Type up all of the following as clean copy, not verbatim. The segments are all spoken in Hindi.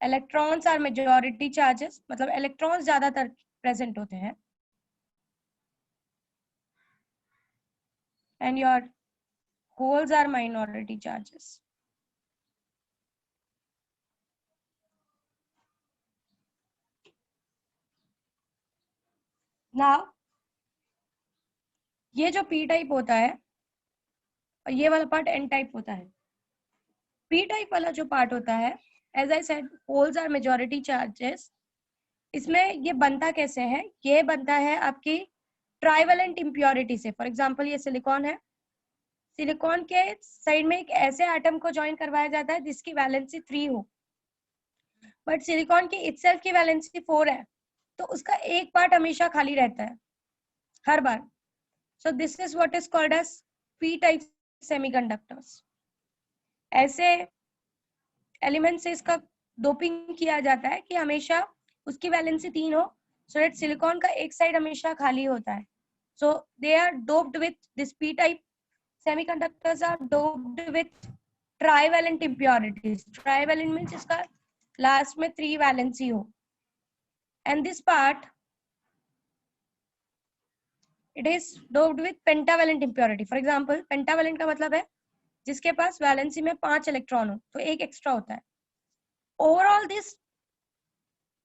इलेक्ट्रॉन्स आर मेजॉरिटी चार्जेस, मतलब इलेक्ट्रॉन्स ज्यादातर प्रेजेंट होते हैं, and your holes are minority charges. Now ये जो पी टाइप होता है और ये वाला पार्ट एन टाइप होता है। पी टाइप वाला जो पार्ट होता है, as I said, holes are majority charges. इसमें ये बनता कैसे है? ये बनता है आपकी ट्राइवेलेंट इम्प्योरिटी से। फॉर एग्जांपल ये सिलिकॉन है, सिलिकॉन के साइड में एक ऐसे एटम को ज्वाइन करवाया जाता है जिसकी वैलेंसी 3 हो, बट सिलिकॉन की इटसेल्फ की वैलेंसी 4 है, तो उसका एक पार्ट हमेशा खाली रहता है हर बार। So this is what is called as P type semiconductors. ऐसे एलिमेंट से इसका डोपिंग किया जाता है कि हमेशा उसकी वैलेंसी 3 हो, सो दैट सिलिकॉन का एक साइड हमेशा खाली होता है। So they are doped with this P type semiconductors are doped with trivalent impurities. Trivalent means इसका लास्ट में 3 वैलेंसी हो, and this part it is doped with pentavalent impurity. For example pentavalent का मतलब है जिसके पास वैलेंसी में 5 इलेक्ट्रॉन हो, तो एक एक्स्ट्रा होता है। Overall this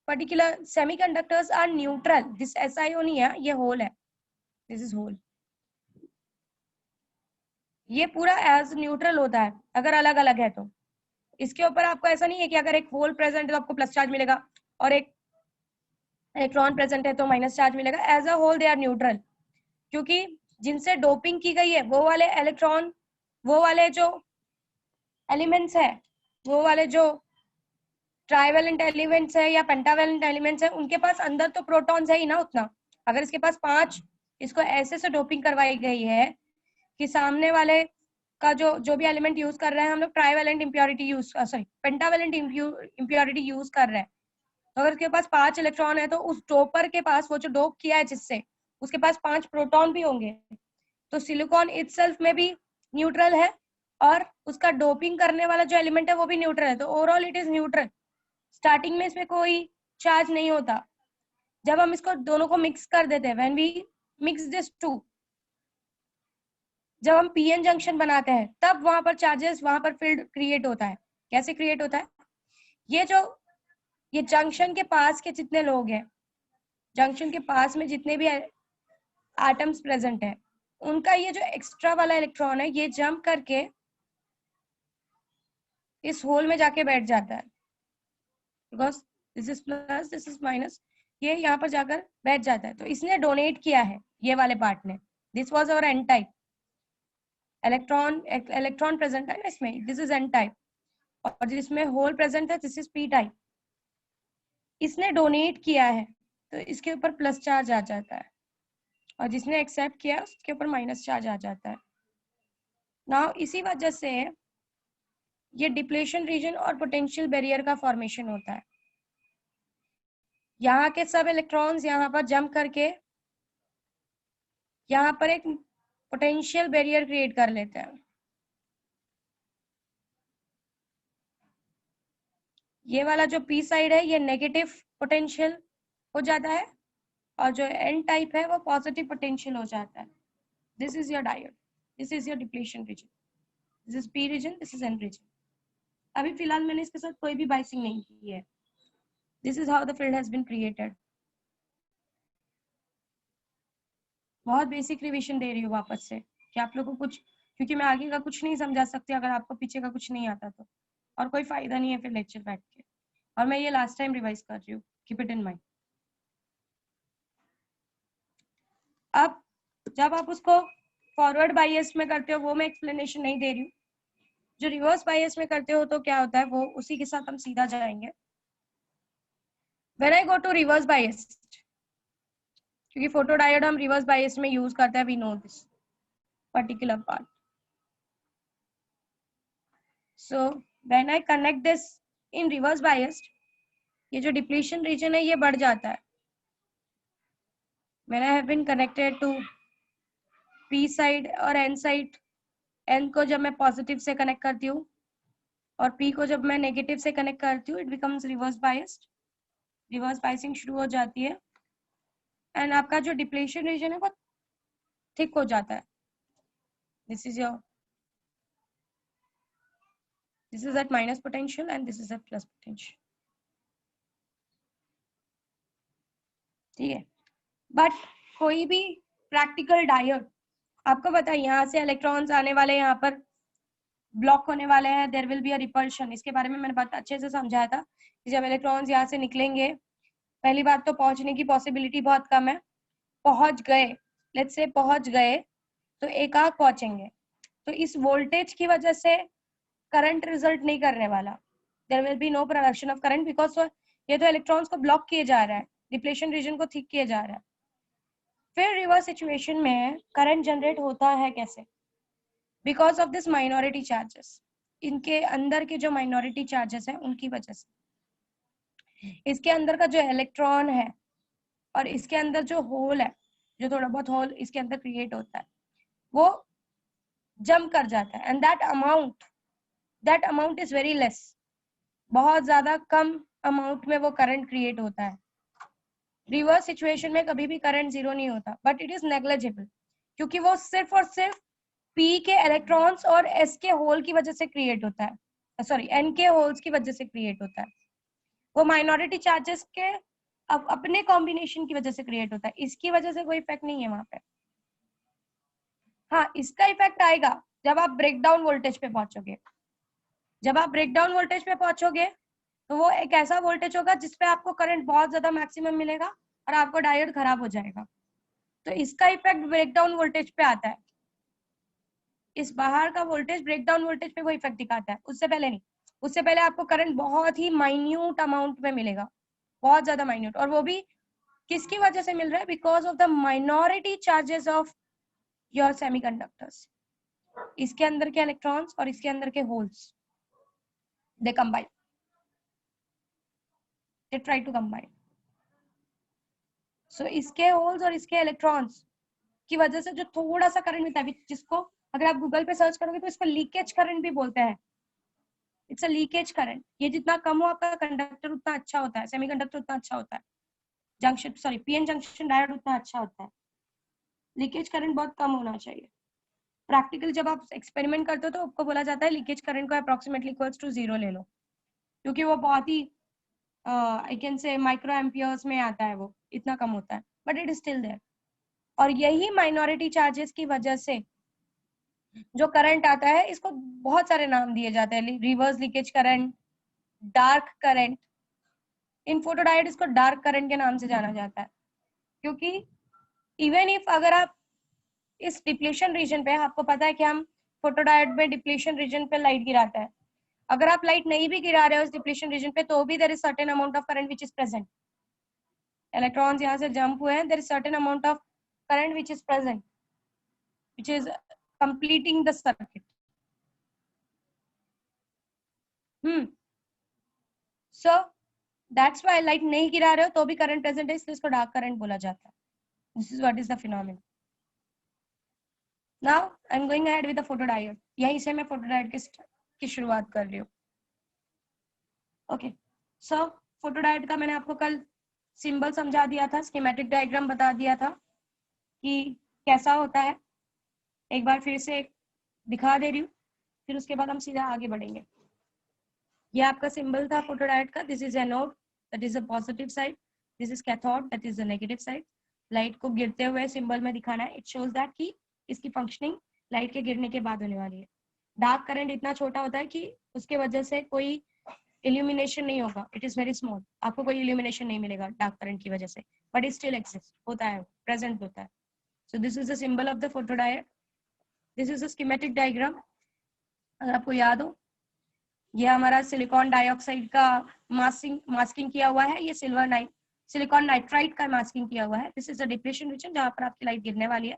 particular semiconductors are neutral. This SiO नहीं है, ये होल है, this is whole। ये पूरा एज न्यूट्रल होता है अगर अलग अलग है तो। इसके ऊपर आपको ऐसा नहीं है कि अगर एक होल प्रेजेंट है तो आपको प्लस चार्ज मिलेगा और एक इलेक्ट्रॉन प्रेजेंट है तो माइनस चार्ज मिलेगा। As a hole they are neutral, क्योंकि जिनसे डोपिंग की गई है वो वाले इलेक्ट्रॉन, वो वाले जो एलिमेंट्स है, वो वाले जो ट्राइवेलेंट एलिमेंट्स है या पेंटावेलेंट एलिमेंट्स है, उनके पास अंदर तो प्रोटॉन्स है ही ना उतना। अगर इसके पास 5, इसको ऐसे से डोपिंग करवाई गई है कि सामने वाले का जो भी एलिमेंट यूज कर रहे हैं, हम लोग trivalent impurity use, sorry pentavalent impurity use कर रहे हैं, तो अगर उसके पास 5 इलेक्ट्रॉन है तो उस डोपर के पास, वो जो डोप किया है जिससे, उसके पास 5 प्रोटॉन भी होंगे। तो सिलिकॉन इटसेल्फ में भी न्यूट्रल है और उसका डोपिंग करने वाला जो एलिमेंट है वो भी न्यूट्रल है, तो overall it is neutral. Starting में इसमें कोई चार्ज नहीं होता। जब हम इसको दोनों को मिक्स कर देते हैं, when we mix this two, जब हम पीएन जंक्शन बनाते हैं तब वहां पर चार्जेस, वहां पर फील्ड क्रिएट होता है। कैसे क्रिएट होता है? ये जंक्शन के पास के जितने लोग हैं, जंक्शन के पास में जितने भी एटम्स प्रेजेंट है, उनका ये जो एक्स्ट्रा वाला इलेक्ट्रॉन है ये जंप करके इस होल में जाके बैठ जाता है, because this is plus this is minus, ये यहाँ पर जाकर बैठ जाता है। तो इसने डोनेट किया है ये वाले पार्ट ने, this was our N type. Electron present है इसमें, दिस इज एन टाइप, और जिसमें होल प्रेजेंट है दिस इज पी टाइप। इसने डोनेट किया है तो इसके ऊपर प्लस चार्ज आ जाता है, और जिसने एक्सेप्ट किया उसके ऊपर माइनस चार्ज आ जाता है। नाउ इसी वजह से ये डिप्लेशन रीजन और पोटेंशियल बैरियर का फॉर्मेशन होता है। यहाँ के सब इलेक्ट्रॉन्स यहाँ पर जंप करके यहाँ पर एक पोटेंशियल बैरियर क्रिएट कर लेते हैं। ये वाला जो पी साइड है ये नेगेटिव पोटेंशियल हो जाता है, और जो एन टाइप है वो पॉजिटिव पोटेंशियल हो जाता है। This is your diode, this is your depletion region, this is P region, this is N region. अभी फिलहाल मैंने इसके साथ कोई भी बाइसिंग नहीं की है। This is how the field has been created. बहुत बेसिक रिविजन दे रही हूँ वापस से कि आप लोगों को कुछ, क्योंकि मैं आगे का कुछ नहीं समझा सकती अगर आपको पीछे का कुछ नहीं आता तो, और कोई फायदा नहीं है फिर लेक्चर बैठ के। और मैं ये लास्ट टाइम रिवाइज कर रही हूँ, कीप इट इन माइंड। अब जब आप उसको फॉरवर्ड बायस में करते हो, वो मैं एक्सप्लेनेशन नहीं दे रही हूँ। जो रिवर्स बायस में करते हो तो क्या होता है, वो उसी के साथ हम सीधा जाएंगे। When I go to reverse bias, क्योंकि फोटो डायोड हम रिवर्स बायस में यूज करते हैं, we know this particular part. So when I connect this in reverse bias, ये जो डिप्लीशन रीजन है ये बढ़ जाता है। When I have been connected to P side और एन साइड, एन को जब मैं पॉजिटिव से कनेक्ट करती हूँ और P को जब मैं नेगेटिव से कनेक्ट करती हूँ it becomes reverse biased, reverse biasing शुरू हो जाती है एंड आपका जो डिप्लेशन रीजन है वो थिक हो जाता है. This is your, this is at minus potential and this is at plus potential. ठीक है. बट कोई भी प्रैक्टिकल डायोड आपको पता है यहाँ से इलेक्ट्रॉन्स आने वाले, यहाँ पर ब्लॉक होने वाले हैं, there will be a repulsion. इसके बारे में मैंने बहुत अच्छे से समझाया था कि जब इलेक्ट्रॉन्स यहाँ से निकलेंगे, पहली बात तो पहुंचने की पॉसिबिलिटी बहुत कम है. पहुंच गए, लेट्स से पहुंच गए तो एकाक पहुंचेंगे, तो इस वोल्टेज की वजह से करंट रिजल्ट नहीं करने वाला. There will be no production of current because ये तो इलेक्ट्रॉन्स को ब्लॉक किए जा रहा है, डिप्लेशन रीजन को थिक किया जा रहा है. फिर रिवर्स सिचुएशन में करंट जनरेट होता है कैसे? Because of this minority charges. इनके अंदर के जो माइनॉरिटी चार्जेस हैं उनकी वजह से, इसके अंदर का जो इलेक्ट्रॉन है और इसके अंदर जो होल है, जो थोड़ा बहुत होल इसके अंदर क्रिएट होता है, वो जंप कर जाता है and that amount is very less. बहुत ज्यादा कम अमाउंट में वो करंट क्रिएट होता है. रिवर्स सिचुएशन में कभी भी करंट जीरो नहीं होता, बट इट इज नेग्लिजिबल क्योंकि वो सिर्फ और सिर्फ पी के इलेक्ट्रॉन्स और एस के होल की वजह से क्रिएट होता है, सॉरी एन के होल्स की वजह से क्रिएट होता है. वो माइनॉरिटी चार्जेस के अपने कॉम्बिनेशन की वजह से क्रिएट होता है. इसकी वजह से कोई इफेक्ट नहीं है वहां पे. हाँ, इसका इफेक्ट आएगा जब आप ब्रेकडाउन वोल्टेज पे पहुंचोगे. जब आप ब्रेकडाउन वोल्टेज पे पहुंचोगे तो वो एक ऐसा वोल्टेज होगा जिसपे आपको करंट बहुत ज्यादा मैक्सिमम मिलेगा और आपको डायोड खराब हो जाएगा. तो इसका इफेक्ट ब्रेकडाउन वोल्टेज पे आता है. इस बाहर का वोल्टेज ब्रेकडाउन वोल्टेज पे वो इफेक्ट दिखाता है, उससे पहले नहीं. उससे पहले आपको करंट बहुत ही माइन्यूट अमाउंट में मिलेगा, बहुत ज्यादा माइन्यूट. और वो भी किसकी वजह से मिल रहा है? Because of the minority charges of your semiconductors. इसके अंदर के इलेक्ट्रॉन्स और इसके अंदर के holes, they combine, they try to combine. So इसके होल्स और इसके इलेक्ट्रॉन्स की वजह से जो थोड़ा सा करंट मिलता है, जिसको अगर आप गूगल पे सर्च करोगे तो इसको लीकेज करंट भी बोलते हैं. It's a leakage current. ये जितना कम हो आपका कंडक्टर उतना अच्छा होता है, सेमीकंडक्टर उतना अच्छा होता है, junction sorry PN junction diode उतना अच्छा होता है. लीकेज करंट बहुत कम होना चाहिए. प्रैक्टिकल जब आप एक्सपेरिमेंट करते हो तो आपको बोला जाता है लीकेज करंट को अप्रोक्सीमेटली इक्वल्स टू 0 ले लो, क्योंकि वो बहुत ही I can say micro amperes में आता है, वो इतना कम होता है, but it is still there. और यही माइनॉरिटी चार्जेस की वजह से जो करंट आता है, इसको बहुत सारे नाम दिए जाते हैं. Reverse leakage current, dark current. In photodiode इसको डार्क करंट के नाम से जाना जाता है, क्योंकि इवन इफ अगर आप इस डिप्लेशन रीजन पे, आपको पता है कि हम फोटोडायोड में डिप्लेशन रीजन पे लाइट गिराता है. अगर आप लाइट नहीं भी गिरा रहे हो इस डिप्लेशन रीजन पे, तो भी there is certain amount of current which is present. Electrons यहाँ से जंप हुए हैं, there is certain amount of current which is present, which is completing the circuit. So that's why light नहीं गिरा रहे हो तो भी करंट प्रेजेंट है, इसलिए इसको डार्क करंट बोला जाता है. This is what is the phenomenon. Now I am going ahead with the photodiode. यहीं से मैं फोटोडायोड की शुरुआत कर रही हूँ. ओके, सो फोटोडायोड का मैंने आपको कल सिंबल समझा दिया था, स्कीमेटिक डायग्राम बता दिया था कि कैसा होता है. एक बार फिर से दिखा दे रही हूँ, फिर उसके बाद हम सीधा आगे बढ़ेंगे. ये आपका सिंबल था फोटोडायोड का. This is anode, that is the positive side. This is cathode, that is the negative side. Light को गिरते हुए सिंबल में दिखाना है. इट शोज दैट कि इसकी फंक्शनिंग लाइट के गिरने के बाद होने वाली है. डार्क करंट इतना छोटा होता है कि उसके वजह से कोई इल्यूमिनेशन नहीं होगा. इट इज वेरी स्मॉल, आपको कोई इल्यूमिनेशन नहीं मिलेगा डार्क करंट की वजह से, बट इट स्टिल एग्जिस्ट, होता है, प्रेजेंट होता है. सो this is the symbol of the photodiode. This is the schematic diagram. अगर आपको याद हो, ये हमारा सिलिकॉन डाइऑक्साइड का मास्किंग किया हुआ है. ये सिलिकॉन नाइट्राइड का मास्किंग किया हुआ है. This is the depletion region जहां पर आपकी लाइट गिरने वाली है.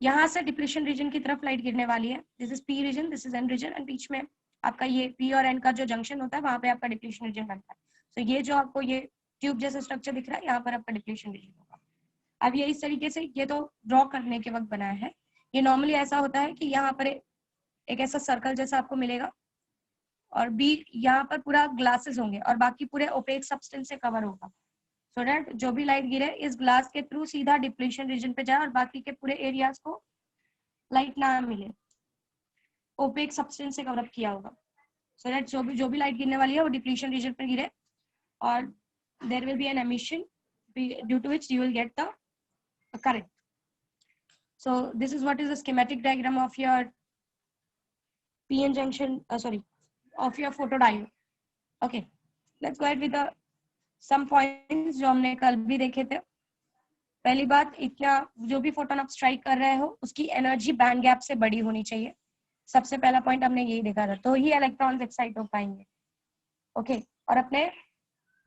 यहाँ से डिप्लेशन रीजन की तरफ लाइट गिरने वाली है. This is P region, this is N region, and बीच में आपका ये पी और एन का जो जंक्शन होता है वहां पे आपका डिप्लेशन रीजन बनता है. तो ये जो आपको ये ट्यूब जैसा स्ट्रक्चर दिख रहा है, यहाँ पर आपका डिप्लेशन रीजन होगा. अब ये इस तरीके से, ये तो ड्रॉ करने के वक्त बनाया है. ये नॉर्मली ऐसा होता है कि यहाँ पर एक ऐसा सर्कल जैसा आपको मिलेगा, और बी यहाँ पर पूरा ग्लासेस होंगे और बाकी पूरे ओपेक सब्सटेंस से कवर होगा, सो दैट जो भी लाइट गिरे इस ग्लास के थ्रू सीधा डिप्लीशन रीजन पे जाए और बाकी के पूरे एरियाज को लाइट ना मिले, ओपेक सब्सटेंस से कवर अप किया होगा, सो दैट जो भी लाइट गिरने वाली है वो डिप्लीशन रीजन पर गिरे और there will be an emission due to which you will get the current. So this is what is the schematic diagram of your PN junction, of your photodiode. Okay, let's go ahead with the some points जो हमने कल भी देखे थे. पहली बात, इतना जो भी फोटोन आप स्ट्राइक कर रहे हो उसकी एनर्जी बैंड गैप से बड़ी होनी चाहिए. सबसे पहला पॉइंट हमने यही देखा था, तो ही इलेक्ट्रॉन्स एक्साइट हो पाएंगे. ओके, और अपने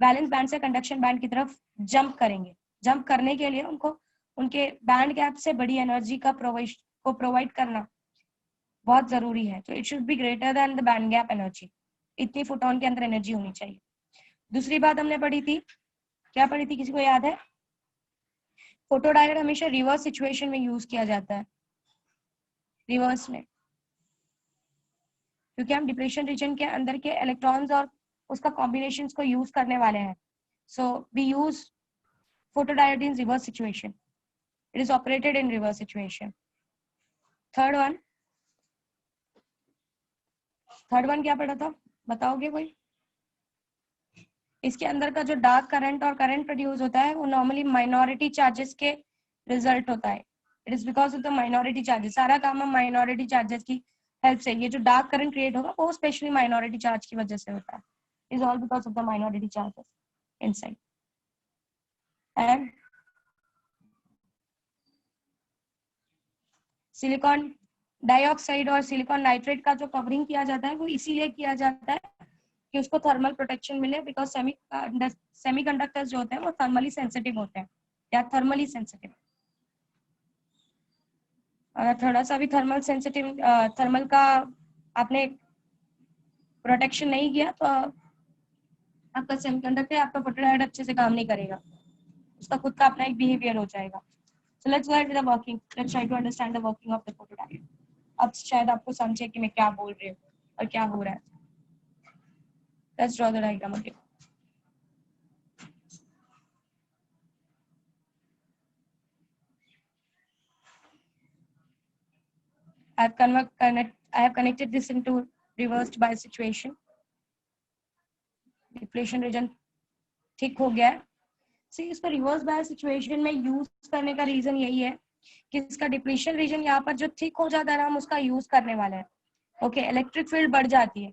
वैलेंस बैंड से कंडक्शन बैंड की तरफ जंप करेंगे. जंप करने के लिए उनको उनके बैंड गैप से बड़ी एनर्जी का प्रोवाइड करना बहुत जरूरी है. तो it should be greater than the band gap energy. इतनी फोटोन के अंदर एनर्जी होनी चाहिए. दूसरी बात हमने पढ़ी थी, क्या पढ़ी थी, किसी को याद है? फोटोडायोड हमेशा रिवर्स सिचुएशन में यूज किया जाता है, रिवर्स में, क्योंकि हम डिप्लीशन रीजन के अंदर के इलेक्ट्रॉन्स और उसका कॉम्बिनेशंस को यूज करने वाले हैं. So we use photodiode in reverse situation. It is operated in reverse situation. Third one क्या पढ़ा था, बताओगे कोई? इसके अंदर का जो डार्क करंट और करंट प्रोड्यूस होता है वो नॉर्मली माइनॉरिटी चार्जेस के रिजल्ट होता है. It is because of the minority charges. सारा काम हम माइनॉरिटी चार्जेस की हेल्प से, ये जो डार्क करंट क्रिएट होगा वो स्पेशली माइनॉरिटी चार्ज की वजह से होता है. Is all because of the minority charges inside. And silicon dioxide और सिलिकॉन नाइट्रेट का जो कवरिंग किया जाता है वो इसीलिए किया जाता है कि उसको थर्मल प्रोटेक्शन मिले, बिकॉज सेमीकंडक्टर्स जो होते हैं वो थर्मली सेंसिटिव होते हैं, या थर्मली सेंसिटिव. अगर थोड़ा सा भी थर्मल का आपने प्रोटेक्शन नहीं किया तो आपका सेमीकंडक्टर, आपका फोटोडायोड अच्छे से काम नहीं करेगा, उसका खुद का अपना एक बिहेवियर हो जाएगा. So let's go ahead with the working. Let's try to understand the working of the photodiode. अब शायद आपको समझे कि मैं क्या बोल रही हूँ और क्या हो रहा है. Let's draw the diagram again. I have connected this into reversed bias situation. Depletion region ठीक हो गया है. See, इसको रिवर्स बायस सिचुएशन में यूज करने का रीजन यही है कि इसका डिप्लीशन रीजन यहाँ पर जो थिक हो जाता है ना, हम उसका यूज करने वाले हैं. ओके, इलेक्ट्रिक फील्ड बढ़ जाती है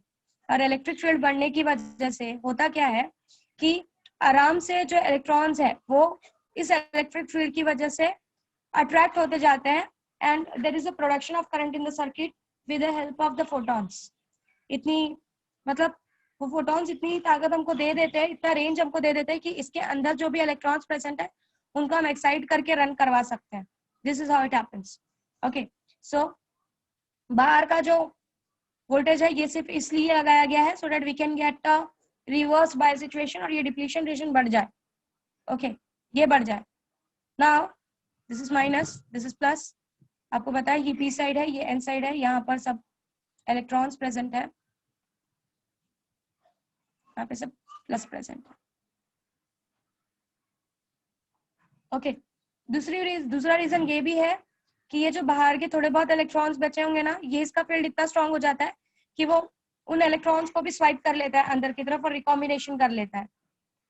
और इलेक्ट्रिक फील्ड बढ़ने की वजह से होता क्या है कि आराम से जो इलेक्ट्रॉन्स है वो इस इलेक्ट्रिक फील्ड की वजह से अट्रैक्ट होते जाते हैं and there is a production of current in the circuit with the help of the photons. इतनी मतलब वो फोटॉन्स इतनी ताकत हमको दे देते हैं, इतना रेंज हमको दे देते हैं कि इसके अंदर जो भी इलेक्ट्रॉन्स प्रेजेंट है उनको हम एक्साइट करके रन करवा सकते हैं. This is how it happens. Okay, so बाहर का जो वोल्टेज है ये सिर्फ इसलिए लगाया गया है so that we can get a reverse bias situation और ये डिप्लीशन रीजन बढ़ जाए. ओके, ये बढ़ जाए. Now this is minus, this is plus. आपको पता है ये पी साइड है, ये एन साइड है, यहाँ पर सब इलेक्ट्रॉन्स प्रेजेंट है, यहाँ पे सब प्लस प्रेजेंट है. ओके, दूसरा रीजन ये भी है कि ये जो बाहर के थोड़े बहुत इलेक्ट्रॉन्स बचे होंगे ना, ये इसका फील्ड इतना स्ट्रांग हो जाता है कि वो उन इलेक्ट्रॉन्स को भी स्वाइप कर लेता है अंदर की तरफ और रिकॉम्बिनेशन कर लेता है.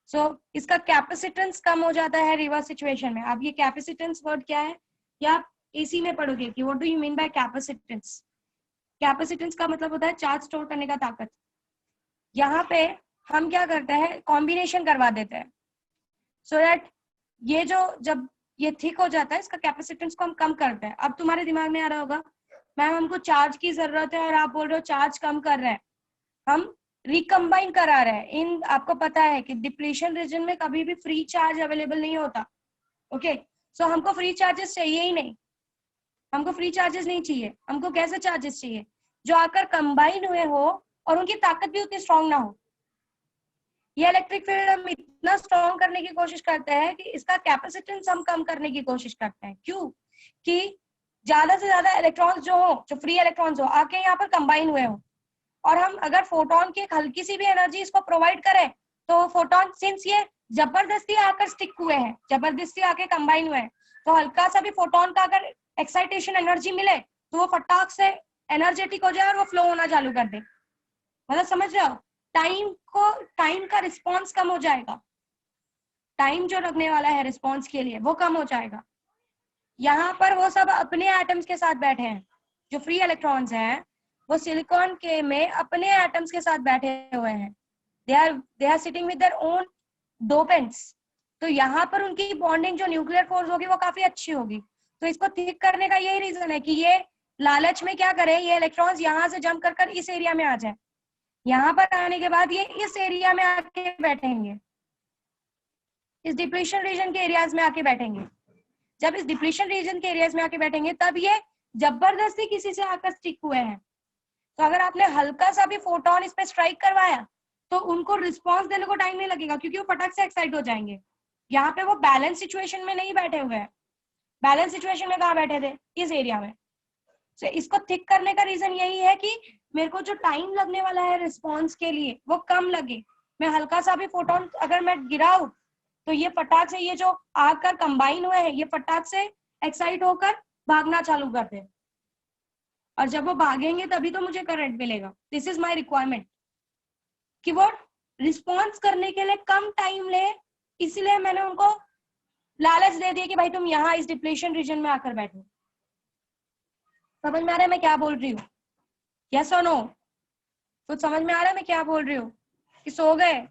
सो इसका कैपेसिटेंस कम हो जाता है रिवर्स सिचुएशन में. अब ये कैपेसिटेंस वर्ड क्या है, या आप एसी में पढ़ोगे कि what do you mean by capacitance. Capacitance का मतलब होता है चार्ज स्टोर करने का ताकत. यहाँ पे हम क्या करते हैं, कॉम्बिनेशन करवा देते हैं सो दैट ये जो जब ये थिक हो जाता है इसका कैपेसिटेंस को हम कम करते हैं. अब तुम्हारे दिमाग में आ रहा होगा मैम हमको चार्ज की जरूरत है और आप बोल रहे हो चार्ज कम कर रहे हैं. हम रिकम्बाइन करा रहे हैं इन. आपको पता है कि डिप्लीशन रीजन में कभी भी फ्री चार्ज अवेलेबल नहीं होता. ओके, सो हमको फ्री चार्जेस चाहिए ही नहीं, हमको फ्री चार्जेस नहीं चाहिए. हमको कैसे चार्जेस चाहिए, जो आकर कंबाइन हुए हो और उनकी ताकत भी उतनी स्ट्रांग ना हो. ये इलेक्ट्रिक फील्ड हम इतना स्ट्रॉन्ग करने की कोशिश करते हैं कि इसका कैपेसिटेंस हम कम करने की कोशिश करते हैं. क्यों? कि ज्यादा से ज्यादा इलेक्ट्रॉन्स जो हो, जो फ्री इलेक्ट्रॉन्स हो, आके यहाँ पर कंबाइन हुए हो, और हम अगर फोटोन की एक हल्की सी भी एनर्जी इसको प्रोवाइड करें तो फोटोन, सिंस ये जबरदस्ती आकर स्टिक हुए हैं, जबरदस्ती आके कंबाइन हुए हैं, तो हल्का सा भी फोटोन का अगर एक्साइटेशन एनर्जी मिले तो वो फटाक से एनर्जेटिक हो जाए और वो फ्लो होना चालू कर दे। मतलब समझ रहे हो, टाइम का रिस्पॉन्स कम हो जाएगा, टाइम जो लगने वाला है रिस्पॉन्स के लिए वो कम हो जाएगा। यहाँ पर वो सब अपने एटम्स के साथ बैठे हैं, जो फ्री इलेक्ट्रॉन्स हैं वो सिलिकॉन के में अपने एटम्स के साथ बैठे हुए हैं, they are sitting with their own dopants. तो यहाँ पर उनकी बॉन्डिंग जो न्यूक्लियर फोर्स होगी वो काफी अच्छी होगी। तो इसको थिक करने का यही रीजन है कि ये लालच में क्या करे, ये इलेक्ट्रॉन्स यहाँ से जंप कर इस एरिया में आ जाए, यहाँ पर आने के बाद ये इस एरिया में आके बैठेंगे, इस डिप्लीशन रीजन के एरियाज में आके बैठेंगे। जब इस डिप्लीशन रीजन के एरियाज में आके बैठेंगे तब ये जबरदस्ती किसी से आकर स्टिक हुए हैं। तो अगर आपने हल्का सा भी फोटोन इस पे स्ट्राइक करवाया तो उनको रिस्पॉन्स देने को टाइम नहीं लगेगा, क्योंकि वो फटाक से एक्साइट हो जाएंगे। यहाँ पे वो बैलेंस सिचुएशन में नहीं बैठे हुए हैं, बैलेंस सिचुएशन में कहाँ बैठे थे, इस एरिया में। तो इसको थिक करने का रीजन यही है कि मेरे को जो टाइम लगने वाला है रिस्पॉन्स के लिए वो कम लगे। मैं हल्का सा भी फोटोन अगर मैं गिराऊं तो ये फटाक से, ये जो आकर कंबाइन हुए हैं ये फटाक से एक्साइट होकर भागना चालू कर दे, और जब वो भागेंगे तभी तो मुझे करंट मिलेगा। दिस इज माय रिक्वायरमेंट कि वो रिस्पॉन्स करने के लिए कम टाइम ले, इसलिए मैंने उनको लालच दे दिया कि भाई तुम यहाँ इस डिप्लीशन रीजन में आकर बैठो। समझ में आ रहा है मैं क्या बोल रही हूँ? यस और नो? कुछ समझ में आ रहा है मैं क्या बोल रही हूँ कि सो गए?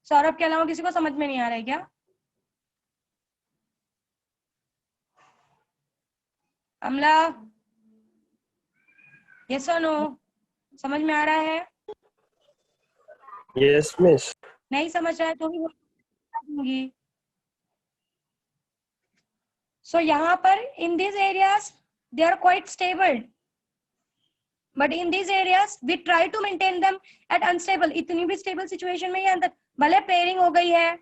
सौरभ के अलावा किसी को समझ में नहीं आ रहा है क्या? अमला, यस और नो? समझ में आ रहा है? Yes miss. नहीं समझ रहा है तो भी दूंगी। सो यहाँ पर in this areas they are quite stable, but in this areas we try to maintain them at unstable. इतनी भी स्टेबल सिचुएशन में ये अंदर भले पेयरिंग हो गई है,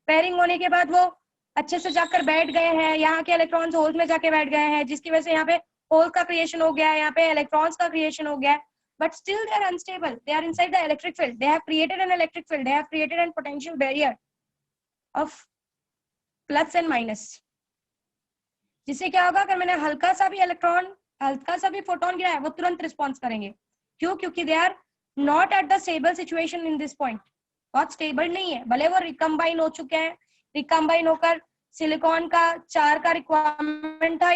पेयरिंग होने के बाद वो अच्छे से जाकर बैठ गए हैं, यहाँ के इलेक्ट्रॉन्स होल्स में जाके बैठ गए हैं, जिसकी वजह से यहाँ पे होल्स का क्रिएशन हो गया है, यहाँ पे इलेक्ट्रॉन्स का क्रिएशन हो गया है, but still they are unstable. They are inside the electric field. They have created an electric field. They have created a potential barrier of plus and minus. जिससे क्या होगा, अगर मैंने हल्का सा भी इलेक्ट्रॉन, हल्का सा भी फोटोन गिराया वो तुरंत रिस्पॉन्स करेंगे। क्यों? क्योंकि they are not at the stable situation in this point. बहुत स्टेबल नहीं है, भले वो रिकम्बाइन हो चुके हैं, रिकम्बाइन होकर सिलिकॉन का 4 का रिक्वायरमेंट था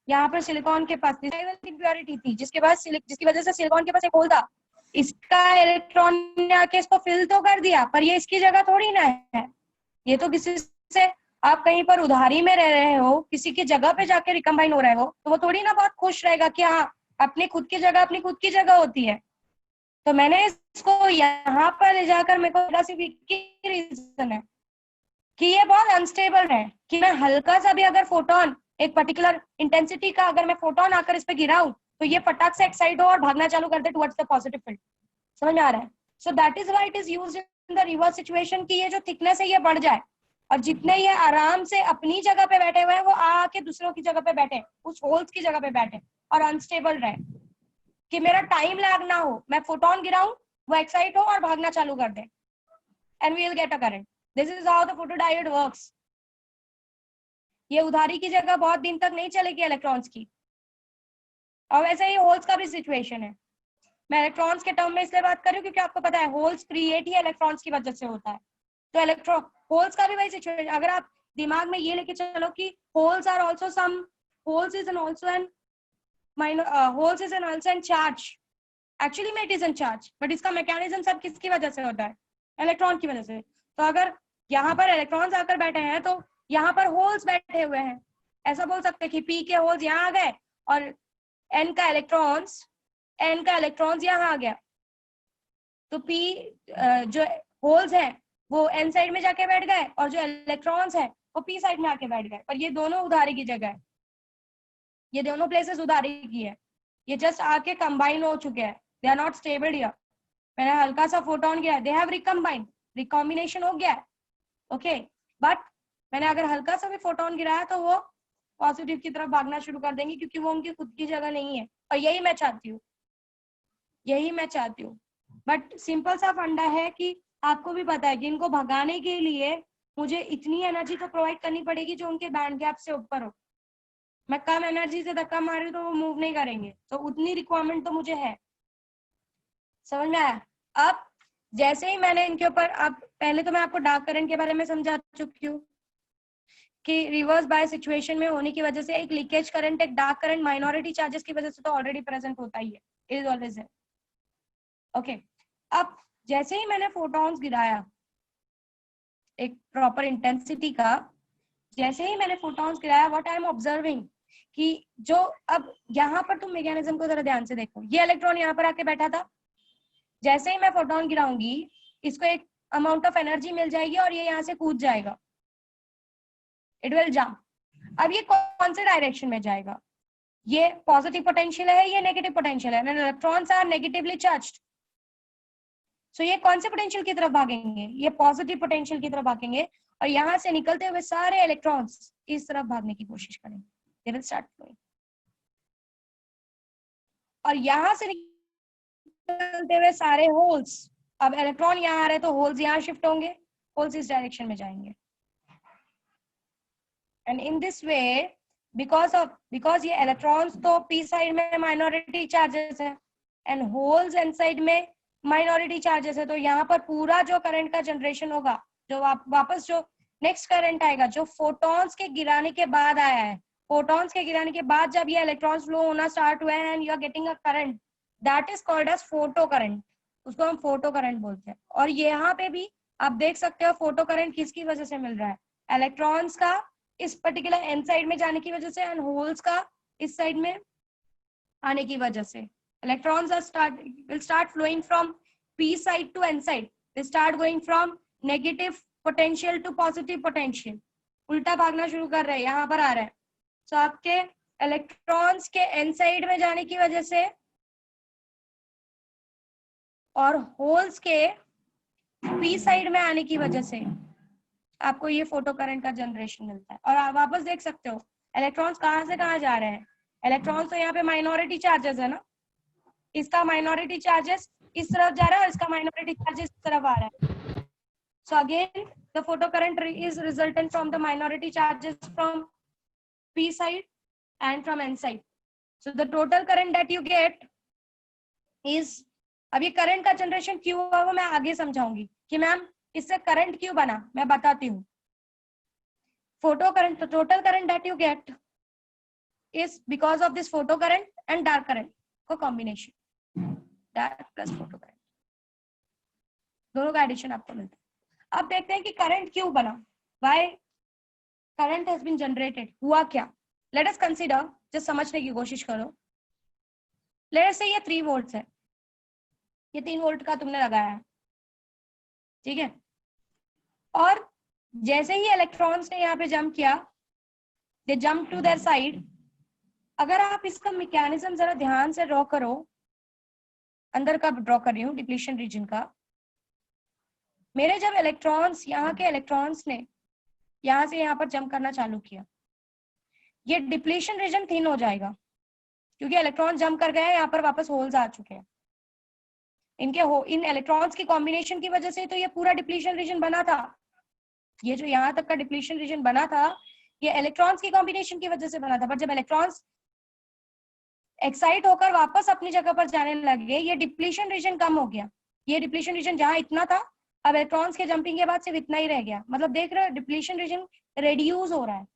यहाँ पर सिलिकॉन के पास इम्प्योरिटी थी, जिसकी वजह से सिलिकॉन के पास एक होल था, इसका इलेक्ट्रॉन ने आके इसको फिल तो कर दिया, पर ये इसकी जगह थोड़ी ना है। ये तो किसी से, आप कहीं पर उधारी में रह रहे हो, किसी की जगह पे जाके रिकम्बाइन हो रहे हो, तो वो थोड़ी ना बहुत खुश रहेगा कि हाँ अपनी खुद की जगह होती है। तो मैंने इसको यहाँ पर ले जाकर, मेरे को सिर्फ एक रीजन है कि ये बहुत अनस्टेबल है, कि मैं हल्का सा भी अगर फोटोन, एक पर्टिकुलर इंटेंसिटी का अगर मैं फोटोन आकर इस पे गिराऊं तो ये फटाक से एक्साइट हो और भागना चालू कर दे टुवर्ड्स द पॉजिटिव फील्ड। समझ में आ रहा है? So that is why it is used in the reverse situation कि ये जो थिकनेस है ये बढ़ जाए, और जितने ये आराम से अपनी जगह पे बैठे हुए हैं वो आके दूसरों की जगह पे बैठे, उस होल्स की जगह पे बैठे और अनस्टेबल रहे, कि मेरा टाइम लैग ना हो, मैं फोटोन गिराऊं वो एक्साइट हो और भागना चालू कर दे, and we will get a current. This is how the photodiode works. ये उधारी की जगह बहुत दिन तक नहीं चलेगी इलेक्ट्रॉन्स की। और वैसे ही होल्स का भी सिचुएशन है। मैं इलेक्ट्रॉन्स के टर्म में इसलिए बात कर रही हूँ क्योंकि आपको पता है होल्स क्रिएट ही इलेक्ट्रॉन्स की वजह से होता है। तो इलेक्ट्रॉन होल्स का भी वही सिचुएशन, अगर आप दिमाग में ये लेके चलो कि holes are also some, holes is also N holes is N also N charge, actually में it is N charge, but इसका मैकेनिज्म सब किसकी वजह से होता है? इलेक्ट्रॉन की वजह से। तो अगर यहाँ पर इलेक्ट्रॉन्स आकर बैठे हैं तो यहाँ पर होल्स बैठे हुए हैं, ऐसा बोल सकते हैं कि पी के होल्स यहाँ आ गए और एन का इलेक्ट्रॉन्स यहाँ आ गया, तो पी जो होल्स हैं वो एन साइड में जाके बैठ गए और जो इलेक्ट्रॉन्स हैं वो पी साइड में आके बैठ गए। पर ये दोनों उधारी की जगह है, ये दोनों प्लेसेस उधारी की है, ये जस्ट आके कंबाइन हो चुके हैं, they are not stable here. मैंने हल्का सा फोटोन किया, दे हैव रिकम्बाइंड, रिकॉम्बिनेशन हो गया है, ओके, बट मैंने अगर हल्का सा भी फोटोन गिराया तो वो पॉजिटिव की तरफ भागना शुरू कर देंगे, क्योंकि वो उनकी खुद की जगह नहीं है। और यही मैं चाहती हूँ, यही मैं चाहती हूँ। बट सिंपल सा फंडा है कि आपको भी पता है कि इनको भगाने के लिए मुझे इतनी एनर्जी तो प्रोवाइड करनी पड़ेगी जो उनके बैंड गैप से ऊपर हो। मैं कम एनर्जी से धक्का मार रही हूँ तो वो मूव नहीं करेंगे, तो उतनी रिक्वायरमेंट तो मुझे है। समझ में आया? अब जैसे ही मैंने इनके ऊपर, अब पहले तो मैं आपको डार्क करंट के बारे में समझा चुकी हूँ कि रिवर्स बाय सिचुएशन में होने की वजह से एक लीकेज करंट, एक डार्क करंट माइनॉरिटी चार्जेस की वजह से तो ऑलरेडी प्रेजेंट होता ही है, इट इज ऑलवेज है। ओके, अब जैसे ही मैंने फोटॉन्स गिराया एक प्रॉपर इंटेंसिटी का, जैसे ही मैंने फोटॉन्स गिराया, व्हाट आई एम ऑब्जर्विंग कि जो, अब यहाँ पर तुम मैकेनिज्म को जरा ध्यान से देखो, ये इलेक्ट्रॉन यहाँ पर आके बैठा था, जैसे ही मैं फोटोन गिराऊंगी इसको एक अमाउंट ऑफ एनर्जी मिल जाएगी और ये यहाँ से कूद जाएगा, इट विल जंप। अब ये कौन से डायरेक्शन में जाएगा? ये पॉजिटिव पोटेंशियल है, ये नेगेटिव पोटेंशियल है, इलेक्ट्रॉन्स आर नेगेटिवली चार्ज्ड, सो ये कौन से पोटेंशियल की तरफ भागेंगे? ये पॉजिटिव पोटेंशियल की तरफ भागेंगे, और यहाँ से निकलते हुए सारे इलेक्ट्रॉन्स इस तरफ भागने की कोशिश करेंगे, दे विल स्टार्ट फ्लोइंग। और यहाँ से निकलते हुए सारे होल्स, अब इलेक्ट्रॉन यहाँ आ रहे तो होल्स यहाँ शिफ्ट होंगे, होल्स इस डायरेक्शन में जाएंगे। And in this way, because ये इलेक्ट्रॉन्स तो पी साइड में माइनॉरिटी चार्जेस है एंड होल्स एन साइड में माइनॉरिटी चार्जेस है, तो यहाँ पर पूरा जो करंट का जनरेशन होगा, जो वापस जो नेक्स्ट करंट आएगा, जो फोटॉन्स के गिराने के बाद आया है, फोटॉन्स के गिराने के बाद जब ये इलेक्ट्रॉन्स फ्लो होना स्टार्ट हुए हैं and you are getting a current, that is called as photo current, उसको हम फोटो करंट बोलते हैं। और यहाँ पे भी आप देख सकते हो फोटो करंट किसकी वजह से मिल रहा है, इलेक्ट्रॉन्स का इस पर्टिकुलर एन साइड में जाने की वजह से एंड होल्स का इस साइड में आने की वजह से। Electrons will start flowing from p side to n side. They start going from negative potential to positive potential. उल्टा भागना शुरू कर रहे हैं, यहाँ पर आ रहा है। तो आपके इलेक्ट्रॉन्स के n साइड में जाने की वजह से और होल्स के p साइड में आने की वजह से आपको ये फोटो करंट का जनरेशन मिलता है। और आप वापस देख सकते हो इलेक्ट्रॉन्स कहाँ से कहाँ जा रहे हैं। इलेक्ट्रॉन्स तो यहाँ पे माइनॉरिटी चार्जेस है ना, इसका माइनॉरिटी चार्जेस इस तरफ जा रहा है और इसका माइनॉरिटी चार्जेस इस तरफ आ रहा है। So again the photo current is resultant from the minority charges from p side and from n side. So the total current that you get is, अब ये करंट का जनरेशन क्यों हुआ वो मैं आगे समझाऊंगी कि मैम इससे करंट क्यों बना, मैं बताती हूँ। Photo current, the total current that you get is because of this photo current and dark current को combination, dark plus photo current, दोनों का एडिशन आपको मिलता है। अब देखते हैं कि करंट क्यों बना, why current has been generated, हुआ क्या। let us consider, just समझने की कोशिश करो। let us say ये 3 वोल्ट है, ये 3 वोल्ट का तुमने लगाया है, ठीक है। और जैसे ही इलेक्ट्रॉन्स ने यहाँ पे जंप किया, दे जंप टू देयर साइड। अगर आप इसका मैकेनिज्म जरा ध्यान से ड्रॉ करो, अंदर का ड्रॉ कर रही हूँ डिप्लीशन रीजन का। मेरे जब इलेक्ट्रॉन्स, यहाँ के इलेक्ट्रॉन्स ने यहाँ से यहाँ पर जंप करना चालू किया, ये डिप्लीशन रीजन थिन हो जाएगा क्योंकि इलेक्ट्रॉन जंप कर गए हैं, यहाँ पर वापस होल्स आ चुके हैं। इन इलेक्ट्रॉन्स की कॉम्बिनेशन की वजह से तो ये पूरा डिप्लीशन रीजन बना था। ये जो यहाँ तक का डिप्लीशन रीजन बना था, ये इलेक्ट्रॉन्स की कॉम्बिनेशन की वजह से बना था। पर जब इलेक्ट्रॉन्स एक्साइट होकर वापस अपनी जगह पर जाने लगे, ये डिप्लीशन रीजन कम हो गया। ये डिप्लीशन रीजन जहां इतना था, अब इलेक्ट्रॉन्स के जंपिंग के बाद सिर्फ इतना ही रह गया। मतलब देख रहे हो डिप्लीशन रीजन रेड्यूस हो रहा है,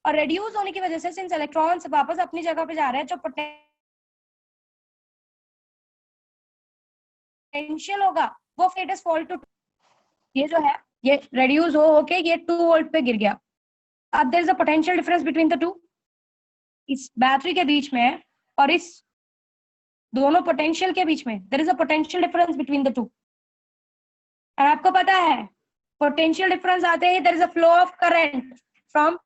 और रेड्यूस होने की वजह से सिंस इलेक्ट्रॉन्स वापस अपनी जगह पे जा रहे हैं, जो पोटेंशियल होगा वो इट इज फॉल टू, ये जो है ये रेड्यूस होके ये 2 वोल्ट पे गिर गया। अब there is a potential difference between the two, इस बैटरी के बीच में और इस दोनों पोटेंशियल के बीच में there is a potential difference between the two. और आपको पता है पोटेंशियल डिफरेंस आते ही there is a flow of current from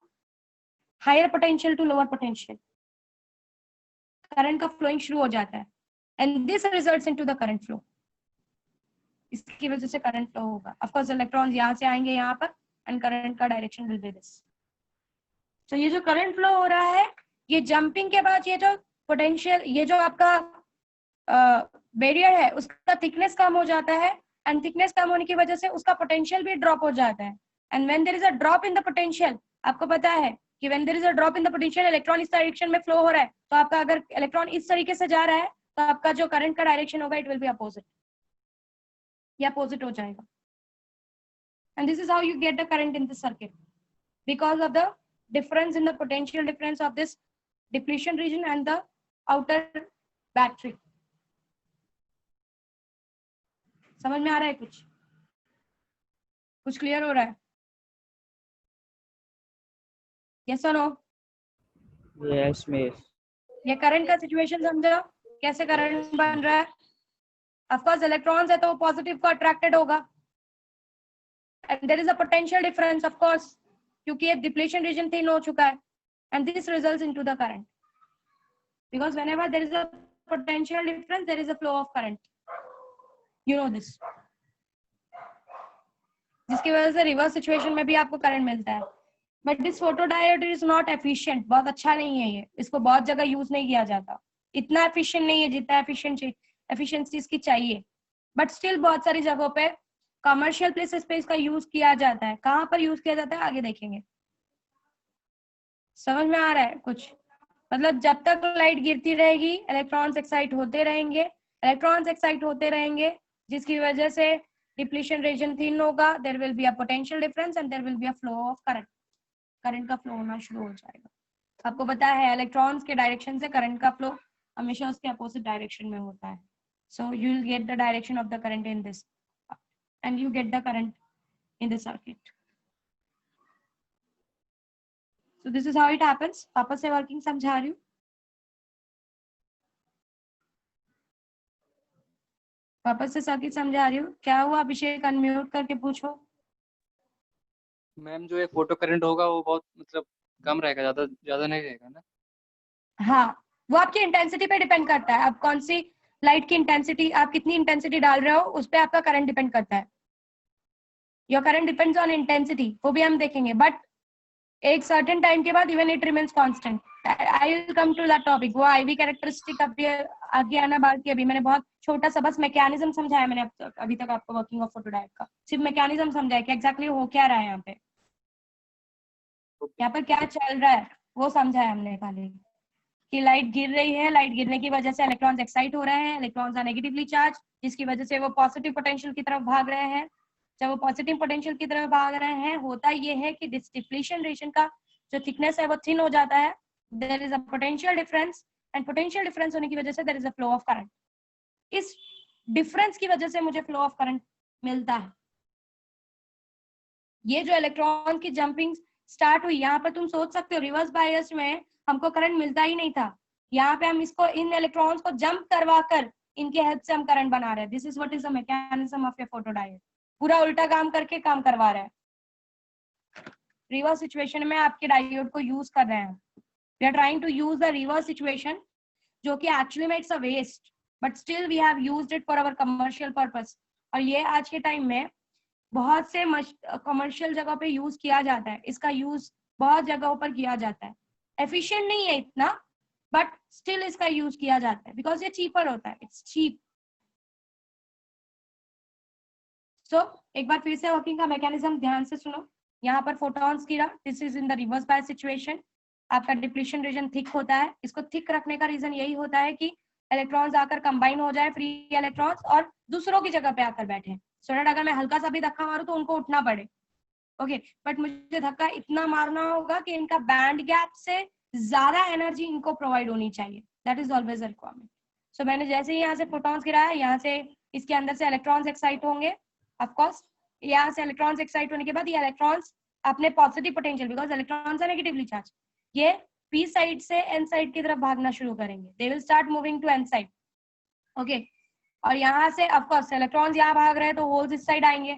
higher potential to lower potential, current का फ्लोइंग शुरू हो जाता है and this results into the current flow. इसकी वजह से करंट फ्लो होगा। ऑफ कोर्स इलेक्ट्रॉन्स यहाँ से आएंगे यहाँ पर एंड करंट का डायरेक्शन विल बी दिस। तो ये जो करंट फ्लो हो रहा है, ये जंपिंग के बाद ये जो पोटेंशियल, ये जो आपका बैरियर है उसका थिकनेस कम हो जाता है, एंड थिकनेस कम होने की वजह से उसका पोटेंशियल भी ड्रॉप हो जाता है। And when there is a drop in the potential, आपको पता है कि when there is a drop in the potential, electron इस डायरेक्शन में फ्लो हो रहा है, तो आपका अगर इलेक्ट्रॉन इस तरीके से जा रहा है तो आपका जो करंट का डायरेक्शन होगा इट विल बी अपोजिट, ये अपोजिट हो जाएगा। And this is how you get the current in this circuit, because of the difference in the potential difference of this depletion region and the outer battery. समझ में आ रहा है? कुछ क्लियर हो रहा है? yes or no? yes miss. ये करंट का सिचुएशन समझा कैसे करंट बन रहा है? ऑफ कोर्स इलेक्ट्रॉन्स है तो पॉजिटिव को अट्रैक्टेड होगा, and there is a potential difference of course, क्योंकि ये डिप्लीशन रीजन थिन हो चुका है, and this results into the current, because whenever there is a potential difference there is a flow of current, you know this, जिसकी वजह से रिवर्स सिचुएशन में भी आपको करंट मिलता है। But this photodiode is not efficient, बहुत अच्छा नहीं है ये, इसको बहुत जगह यूज नहीं किया जाता, इतना एफिशिएंट नहीं है जितना एफिशिएंसी इसकी चाहिए, बट स्टिल बहुत सारी जगहों पे कमर्शियल प्लेसेस पे इसका यूज किया जाता है। कहाँ पर यूज किया जाता है आगे देखेंगे। समझ में आ रहा है कुछ? मतलब जब तक लाइट गिरती रहेगी इलेक्ट्रॉन्स एक्साइट होते रहेंगे, जिसकी वजह से डिप्लीशन रीजन थिन होगा, there will be a potential difference and there will be a flow of current, current का फ्लो होना शुरू हो जाएगा। आपको पता है इलेक्ट्रॉन्स के डायरेक्शन से करंट का फ्लो हमेशा उसके अपोजिट डायरेक्शन में होता है, so you will get the direction of the current in this and you get the current in the circuit. So this is how it happens. वापस से वर्किंग समझा रही हूँ। वापस से सर्किट समझा रही हूँ। क्या हुआ अभिषेक? अनम्यूट करके पूछो। मैम जो ये फोटो करंट होगा वो बहुत मतलब कम रहेगा, ज्यादा नहीं रहेगा ना? हाँ, वो आपकी इंटेंसिटी पे डिपेंड करता है। आप कौन सी लाइट की इंटेंसिटी, आप कितनी इंटेंसिटी डाल रहे हो उस पर आपका करंट डिपेंड करता है। Your current depends on intensity, वो भी हम देखेंगे, बट एक सर्टेन टाइम के बाद even it remains constant. I will come to that topic. वो आईवी कैरेक्टरिस्टिक आगे आना बाकी। अभी मैंने बहुत छोटा सा बस मैकेनिज्म समझाया मैंने अभी तक आपको वर्किंग ऑफ फोटोडायोड का, सिर्फ मैकेनिज्म समझाया कि एग्जैक्टली हो क्या रहा है यहाँ पे, यहाँ पर क्या चल रहा है वो समझाया हमने खाली, कि लाइट गिर रही है, लाइट गिरने की वजह से इलेक्ट्रॉन्स एक्साइट हो रहे हैं, इलेक्ट्रॉन्स आर नेगेटिवली चार्ज, जिसकी वजह से वो पॉजिटिव पोटेंशियल की तरफ भाग रहे हैं। जब वो पॉजिटिव पोटेंशियल की तरफ भाग रहे हैं, होता ये है कि डिप्लीशन रीजन का जो थिकनेस है वो थिन हो जाता है, there is a potential difference, and potential difference होने की वजह से there is a flow of current. इस डिफरेंस की वजह से मुझे फ्लो ऑफ करंट मिलता है। ये जो इलेक्ट्रॉन की जंपिंग स्टार्ट हुई, यहाँ पर तुम सोच सकते हो रिवर्स बायस में हमको करंट मिलता ही नहीं था, यहाँ पे हम इसको इन इलेक्ट्रॉन्स को जंप करवा कर इनके हेल्प से हम करंट बना रहे हैं। This is what is the mechanism of A photodiode. पूरा उल्टा काम करके काम करवा रहा है। रिवर्स सिचुएशन में आपके डायोड को यूज कर रहे हैं। We are trying to use the reverse situation, जो कि एक्चुअली में it's a waste, but still we have used it for our commercial purpose. और ये आज के टाइम में बहुत से कमर्शियल जगह पे यूज किया जाता है। इसका यूज बहुत जगहों पर किया जाता है। एफिशिएंट नहीं है इतना, बट स्टिल इसका यूज किया जाता है बिकॉज ये चीपर होता है, इट्स चीप। सो एक बार फिर से वर्किंग का मैकेनिज्म ध्यान से सुनो। यहाँ पर फोटॉन्स गिरा, this is in the reverse bias situation. आपका डिप्लीशन रीजन थिक होता है। इसको थिक रखने का रीजन यही होता है कि इलेक्ट्रॉन्स आकर कंबाइन हो जाए, फ्री इलेक्ट्रॉन्स, और दूसरों की जगह पे आकर बैठे, सो दैट अगर मैं हल्का सा भी धक्का मारूं तो उनको उठना पड़े। ओके, बट मुझे धक्का इतना मारना होगा कि इनका बैंड गैप से ज्यादा एनर्जी इनको प्रोवाइड होनी चाहिए। That is always a requirement. So मैंने जैसे ही यहाँ से फोटॉन्स गिराया, यहाँ से इसके अंदर से इलेक्ट्रॉन्स एक्साइट होंगे। ऑफ कोर्स यहाँ से इलेक्ट्रॉन्स एक्साइट होने के बाद ये इलेक्ट्रॉन्स अपने positive potential, because electrons are negatively charge, ये पी साइड से एन साइड की तरफ भागना शुरू करेंगे। They will start moving to N side. Okay, और यहाँ से ऑफ कोर्स इलेक्ट्रॉन्स यहाँ भाग रहे हैं तो होल्स इस साइड आएंगे,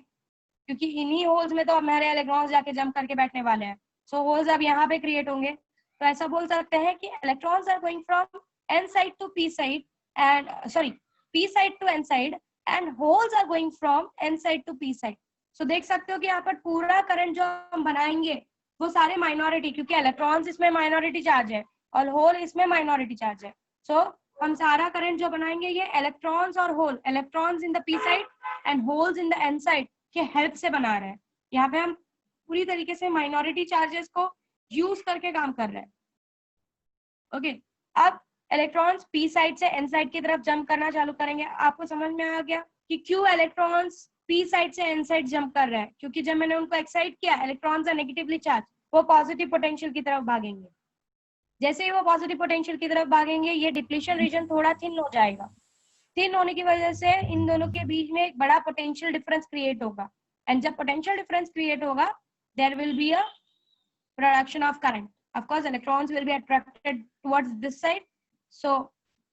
क्योंकि इन्हीं होल्स में तो अब हमारे इलेक्ट्रॉन्स जाके जंप करके बैठने वाले हैं। सो होल्स अब यहाँ पे क्रिएट होंगे। तो ऐसा बोल सकते हैं कि electrons are going from N side to P side, and sorry, P side to N side, and holes are going from N side to P side. So देख सकते हो कि यहाँ पर पूरा करंट जो हम बनाएंगे वो सारे माइनॉरिटी, क्योंकि इलेक्ट्रॉन्स इसमें माइनॉरिटी चार्ज है और होल इसमें माइनॉरिटी चार्ज है। सो हम सारा करंट जो बनाएंगे ये इलेक्ट्रॉन्स और hole, electrons in the P side and holes in the N side के हेल्प से बना रहे हैं। यहाँ पे हम पूरी तरीके से माइनॉरिटी चार्जेस को यूज करके काम कर रहे हैं। ओके, अब इलेक्ट्रॉन्स पी साइड से एन साइड की तरफ जंप करना चालू करेंगे। आपको समझ में आ गया कि क्यों इलेक्ट्रॉन्स पी साइड से एन साइड जंप कर रहे हैं? क्योंकि जब मैंने उनको एक्साइट किया, इलेक्ट्रॉन्स आर नेगेटिवली चार्ज, वो पॉजिटिव पोटेंशियल की तरफ भागेंगे। जैसे ही वो पॉजिटिव पोटेंशियल की तरफ भागेंगे, ये डिप्लीशन रीजन थोड़ा थिन हो जाएगा। थिन होने की वजह से इन दोनों के बीच में एक बड़ा पोटेंशियल डिफरेंस क्रिएट होगा, एंड जब पोटेंशियल डिफरेंस क्रिएट होगा, there will be a production of current. Of course, electrons will be attracted towards this side, so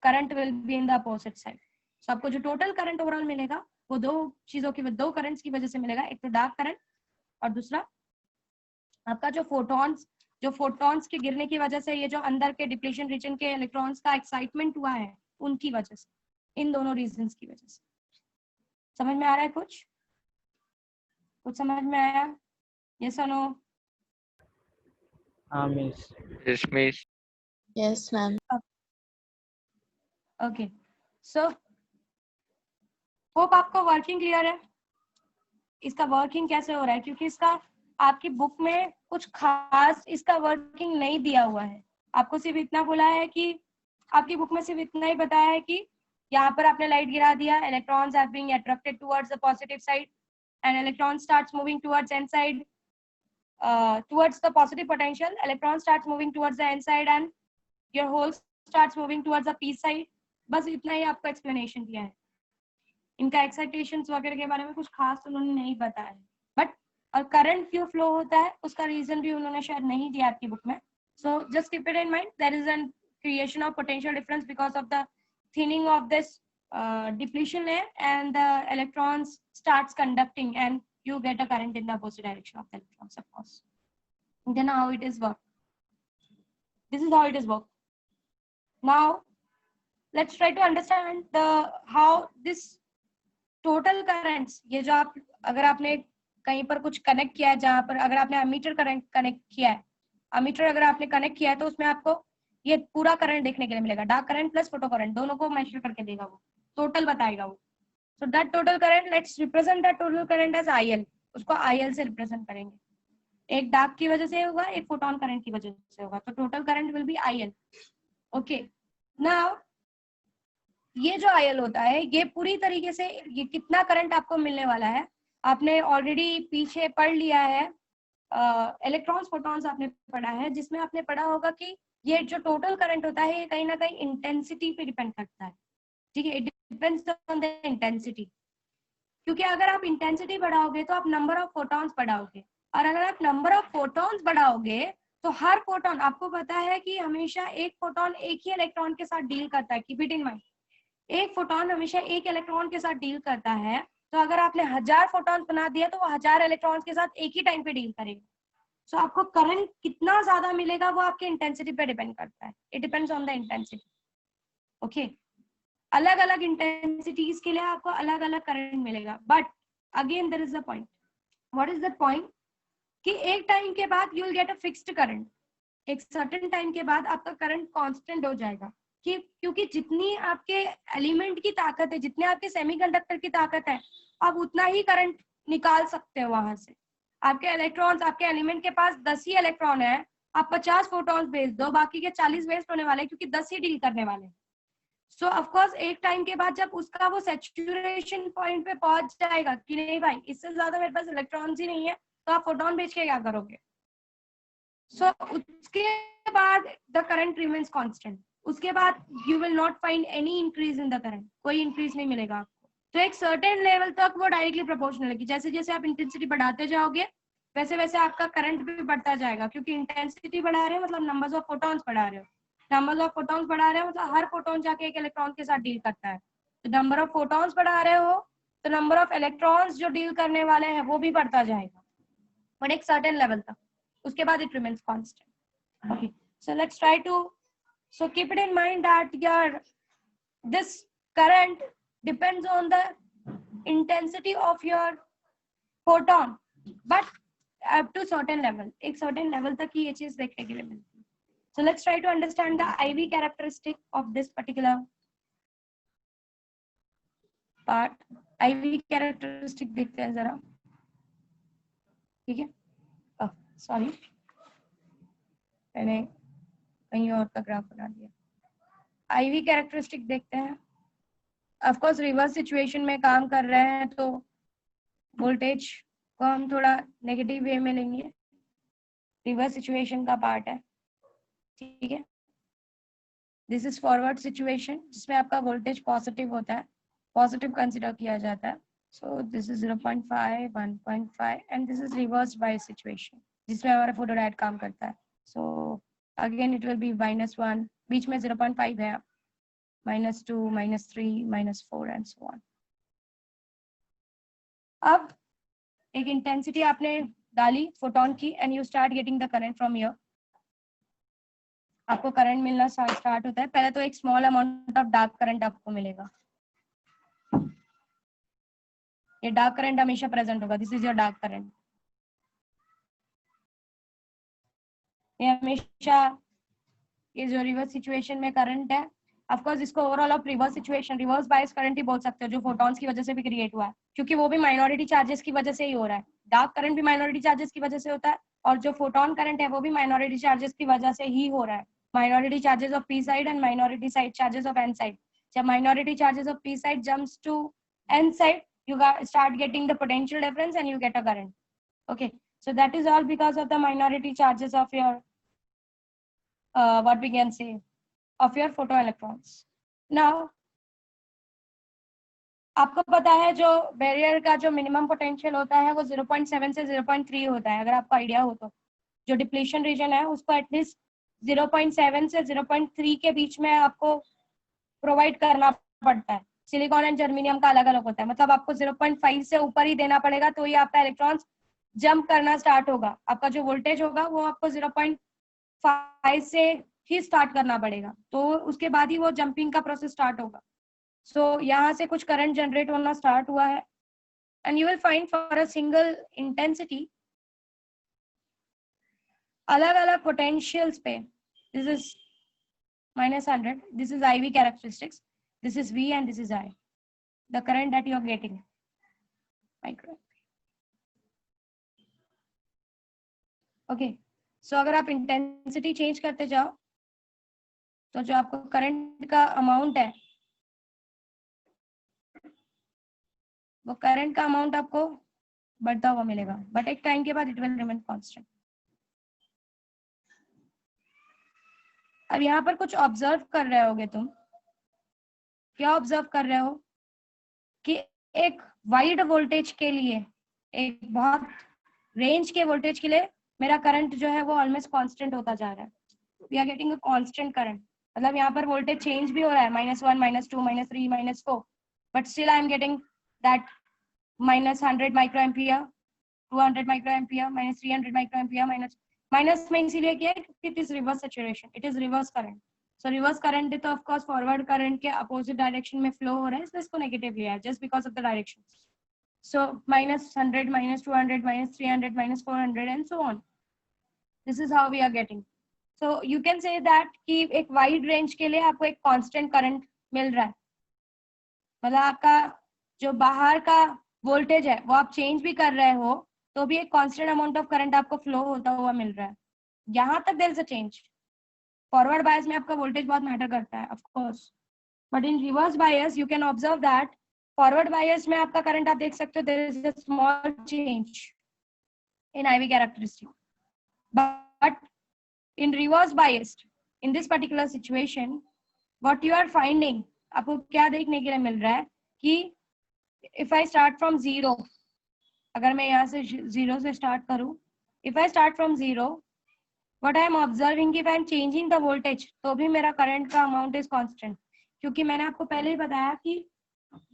current will be in the opposite side. So आपको जो टोटल करंट ओवरऑल मिलेगा वो दो चीजों की, दो करंट्स की वजह से मिलेगा। एक तो डार्क करंट और दूसरा आपका जो फोटॉन्स के गिरने की वजह से ये जो अंदर के डिप्लीशन रीजन के इलेक्ट्रॉन्स का एक्साइटमेंट हुआ है, उनकी वजह से, इन दोनों रीजंस की वजह से। समझ में आ रहा है? कुछ समझ में आया? यस और नो? हाँ miss. Yes miss. Yes, ma'am. Okay, so hope आपको वर्किंग क्लियर है। इसका वर्किंग कैसे हो रहा है, क्योंकि इसका आपकी बुक में कुछ खास इसका वर्किंग नहीं दिया हुआ है। आपको सिर्फ इतना बोला है कि आपकी बुक में सिर्फ इतना ही बताया है कि यहाँ पर आपने लाइट गिरा दिया, electrons are being attracted towards the positive side and electron starts moving towards N side, towards the positive potential, electron starts moving towards the n side and your hole starts moving towards the p side. बस इतना ही आपको एक्सप्लेनेशन दिया है। इनका एक्साइटेशंस वगैरह के बारे में कुछ खास उन्होंने नहीं बताया, बट और करंट क्यों फ्लो होता है उसका रीजन भी उन्होंने शायद नहीं दिया आपकी बुक में। So just keep it in mind, there is an creation of potential difference because of the thinning of this depletion layer, and the electrons starts conducting and you get a current in the opposite direction of the electrons, of course. Then how it is work? This is how it is work. Now let's try to understand the how this total currents, ये जो आप अगर आपने कहीं पर कुछ कनेक्ट किया है, जहां पर अगर आपने अमीटर करंट कनेक्ट किया है, अमीटर अगर आपने कनेक्ट किया है तो उसमें आपको ये पूरा करंट देखने के लिए मिलेगा। Dark current plus photo current दोनों को मेजर करके देगा, वो टोटल बताएगा वो। So that total current, let's represent that total current as IL। उसको IL से रिप्रेजेंट करेंगे। एक डार्क की वजह से होगा, एक फोटोन करंट की वजह से होगा, तो total current will be IL। Okay, now ये जो IL होता है, ये पूरी तरीके से ये कितना करंट आपको मिलने वाला है आपने ऑलरेडी पीछे पढ़ लिया है। इलेक्ट्रॉन्स फोटॉन्स आपने पढ़ा है, जिसमें आपने पढ़ा होगा कि ये जो टोटल करंट होता है ये कहीं ना कहीं इंटेंसिटी पे डिपेंड करता है। ठीक है, it depends on the intensity, क्योंकि अगर आप इंटेंसिटी बढ़ाओगे तो आप नंबर ऑफ फोटॉन्स बढ़ाओगे, और अगर आप नंबर ऑफ फोटॉन्स बढ़ाओगे तो हर फोटॉन, आपको पता है कि हमेशा एक फोटॉन एक ही इलेक्ट्रॉन के साथ डील करता है। कीप इट इन माइंड, एक फोटॉन हमेशा एक इलेक्ट्रॉन के साथ डील करता है। तो अगर आपने 1000 फोटॉन्स बना दिया तो वो 1000 इलेक्ट्रॉन्स के साथ एक ही टाइम पे डील करेगा। सो आपको करंट कितना ज्यादा मिलेगा वो आपके इंटेंसिटी पे डिपेंड करता है। It depends on the intensity. Okay, अलग अलग इंटेंसिटीज के लिए आपको अलग अलग करंट मिलेगा, but again there is the point. What is the point? कि एक टाइम के बाद you will get a fixed current. एक सर्टेन टाइम के बाद आपका करंट कांस्टेंट हो जाएगा, कि क्योंकि जितनी आपके एलिमेंट की ताकत है, जितने आपके सेमीकंडक्टर की ताकत है, आप उतना ही करंट निकाल सकते हो वहां से। आपके इलेक्ट्रॉन्स, आपके एलिमेंट के पास 10 ही इलेक्ट्रॉन है, आप 50 फोटॉन्स भेज दो, बाकी के 40 वेस्ट होने वाले, क्योंकि 10 ही डील करने वाले हैं। सो ऑफ कोर्स एक टाइम के बाद जब उसका वो सैचुरेशन पॉइंट पे पहुंच जाएगा कि नहीं भाई इससे ज्यादा मेरे पास इलेक्ट्रॉन्स ही नहीं है, तो आप फोटॉन भेज के क्या करोगे? सो उसके बाद द करंट रिमेन्स कांस्टेंट। उसके बाद you will not find any increase in the current, कोई इंक्रीज नहीं मिलेगा आपको। तो एक सर्टेन लेवल तक वो डायरेक्टली प्रोपोर्शनल है कि जैसे जैसे आप इंटेंसिटी बढ़ाते जाओगे वैसे वैसे आपका करंट भी बढ़ता जाएगा, क्योंकि इंटेंसिटी बढ़ा रहे हो मतलब नंबर्स ऑफ फोटॉन्स बढ़ा रहे हो, नंबर्स ऑफ फोटॉन्स बढ़ा रहे हो मतलब हर फोटॉन जाके एक इलेक्ट्रॉन के साथ डील करता है। तो नंबर ऑफ फोटॉन्स बढ़ा रहे हो तो नंबर ऑफ इलेक्ट्रॉन्स जो डील करने वाले हैं वो भी बढ़ता जाएगा, बट एक सर्टेन लेवल तक। उसके बाद it remains constant. Okay, so let's try to, so keep it in mind that this current depends on the intensity of your photon, but up to certain level, एक सर्टेन लेवल तक ही ये चीज देखने के लिए मिलती है. So let's try to understand the IV characteristic of this particular part. IV characteristic देखते हैं जरा, ठीक है. सॉरी, मैंने कहीं और का ग्राफ बना दिया. IV कैरेक्टरिस्टिक देखते हैं. ऑफ कोर्स रिवर्स सिचुएशन में काम कर रहे हैं तो वोल्टेज को हम थोड़ा नेगेटिव वे में लेंगे. रिवर्स सिचुएशन का पार्ट है, ठीक है. दिस इज फॉरवर्ड सिचुएशन जिसमें आपका वोल्टेज पॉजिटिव होता है, पॉजिटिव कंसिडर किया जाता है. सो this is 0.5, 1.5 and this is reverse bias situation जिसमें हमारा फोटोडायोड काम करता है. So again it will be -1, बीच में 0.5 है, -2, -3, -4 एंड सो ऑन. अब एक इंटेंसिटी आपने डाली फोटोन की and you start getting the current from here. आपको करंट मिलना स्टार्ट होता है. पहले तो एक small amount of dark current आपको मिलेगा. ये डार्क करंट हमेशा प्रेजेंट होगा. This is your dark current. ये हमेशा, ये जो रिवर्स सिचुएशन में करंट है, ऑफ कोर्स इसको overall of reverse situation, reverse bias current ही बोल सकते हो, जो फोटॉन्स की वजह से भी क्रिएट हुआ है, क्योंकि वो भी माइनॉरिटी चार्जेस की वजह से ही हो रहा है. डार्क करंट भी माइनॉरिटी चार्जेस की वजह से होता है और जो फोटोन करंट है वो भी माइनॉरिटी चार्जेस की वजह से ही हो रहा है. Minority charges of P side and minority side charges of N side. जब minority charges of P side jumps to N side, you start getting the potential difference and you get a current. Okay, so that is all because of the minority charges of your what we can say of your photoelectrons. Now आपको पता है जो बैरियर का जो मिनिमम पोटेंशियल होता है वो 0.7 से 0.3 होता है. अगर आपको आइडिया हो तो जो डिप्लीशन रीजन है उसको एटलीस्ट 0.7 से 0.3 के बीच में आपको प्रोवाइड करना पड़ता है. सिलिकॉन एंड जर्मेनियम का अलग अलग होता है, मतलब आपको 0.5 से ऊपर ही देना पड़ेगा तो ये आपका इलेक्ट्रॉन्स जंप करना स्टार्ट होगा. आपका जो वोल्टेज होगा वो आपको 0.5 से ही स्टार्ट करना पड़ेगा, तो उसके बाद ही वो जंपिंग का प्रोसेस स्टार्ट होगा. सो यहाँ से कुछ करंट जनरेट होना स्टार्ट हुआ है and you will find for a single intensity अलग अलग पोटेंशियल्स पे. This is -100, this is IV characteristics, this is V and this is I, the current that you are getting, micro. Okay, so अगर आप इंटेंसिटी चेंज करते जाओ तो जो आपको करंट का अमाउंट है वो करंट का अमाउंट आपको बढ़ता हुआ मिलेगा, बट एक टाइम के बाद इट विल रिमेन कांस्टेंट. अब यहाँ पर कुछ ऑब्जर्व कर रहे होगे तुम. क्या ऑब्जर्व कर रहे हो कि एक वाइड वोल्टेज के लिए, एक बहुत रेंज के वोल्टेज के लिए मेरा करंट जो है वो ऑलमोस्ट कांस्टेंट होता जा रहा है. We are getting a constant current, मतलब यहाँ पर वोल्टेज चेंज भी हो रहा है, -1, -2, -3, -4, but still I am getting that -100 microampere, 200 microampere, -300 microampere, minus में इसीलिए किया क्योंकि it is reverse saturation, it is reverse current. So reverse current है तो ऑफ कोर्स फॉरवर्ड करंट के अपोजिट डायरेक्शन में फ्लो हो रहा है, इसलिए इसको नेगेटिव लिया है just because of the direction. So -100, -200, -300, -400 and so on. This is how we are getting. So you can say that कि एक वाइड रेंज के लिए आपको एक कांस्टेंट करंट मिल रहा है, मतलब आपका जो बाहर का वोल्टेज है वो आप चेंज भी कर रहे हो तो भी एक कांस्टेंट अमाउंट ऑफ करंट आपको फ्लो होता हुआ मिल रहा है. यहाँ तक there is a change. Forward bias में आपका वोल्टेज बहुत मैटर करता है of course, but in reverse bias you can observe that forward bias में आपका करंट आप देख सकते हो there is a small change in IV characteristic, but in reverse bias in this particular situation what you are finding, आपको क्या देखने के लिए मिल रहा है कि इफ आई स्टार्ट फ्रॉम 0, अगर मैं यहाँ से 0 से स्टार्ट करूँ, if I start from 0, what I am observing if I am changing the voltage तो भी मेरा करंट का अमाउंट इज कांस्टेंट, क्योंकि मैंने आपको पहले ही बताया कि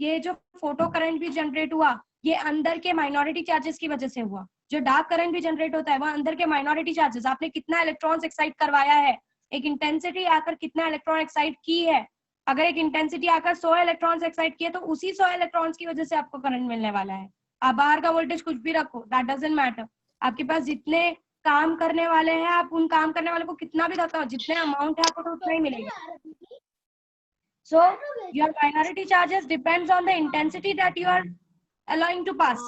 ये जो फोटो करंट भी जनरेट हुआ ये अंदर के माइनॉरिटी चार्जेस की वजह से हुआ. जो डार्क करंट भी जनरेट होता है वो अंदर के माइनॉरिटी चार्जेस, आपने कितना इलेक्ट्रॉन्स एक्साइट करवाया है, एक इंटेंसिटी आकर कितना इलेक्ट्रॉन एक्साइट की है. अगर एक इंटेंसिटी आकर 100 इलेक्ट्रॉन्स एक्साइट किए तो उसी 100 इलेक्ट्रॉन्स की वजह से आपको करंट मिलने वाला है. आप बाहर का वोल्टेज कुछ भी रखो, दैट डजंट मैटर। आपके पास जितने काम करने वाले हैं, आप उन काम करने वाले को कितना भी रखो, जितने अमाउंट है आपको तो उतना ही मिलेगा। So your minority charges depends on the intensity that you are allowing to pass,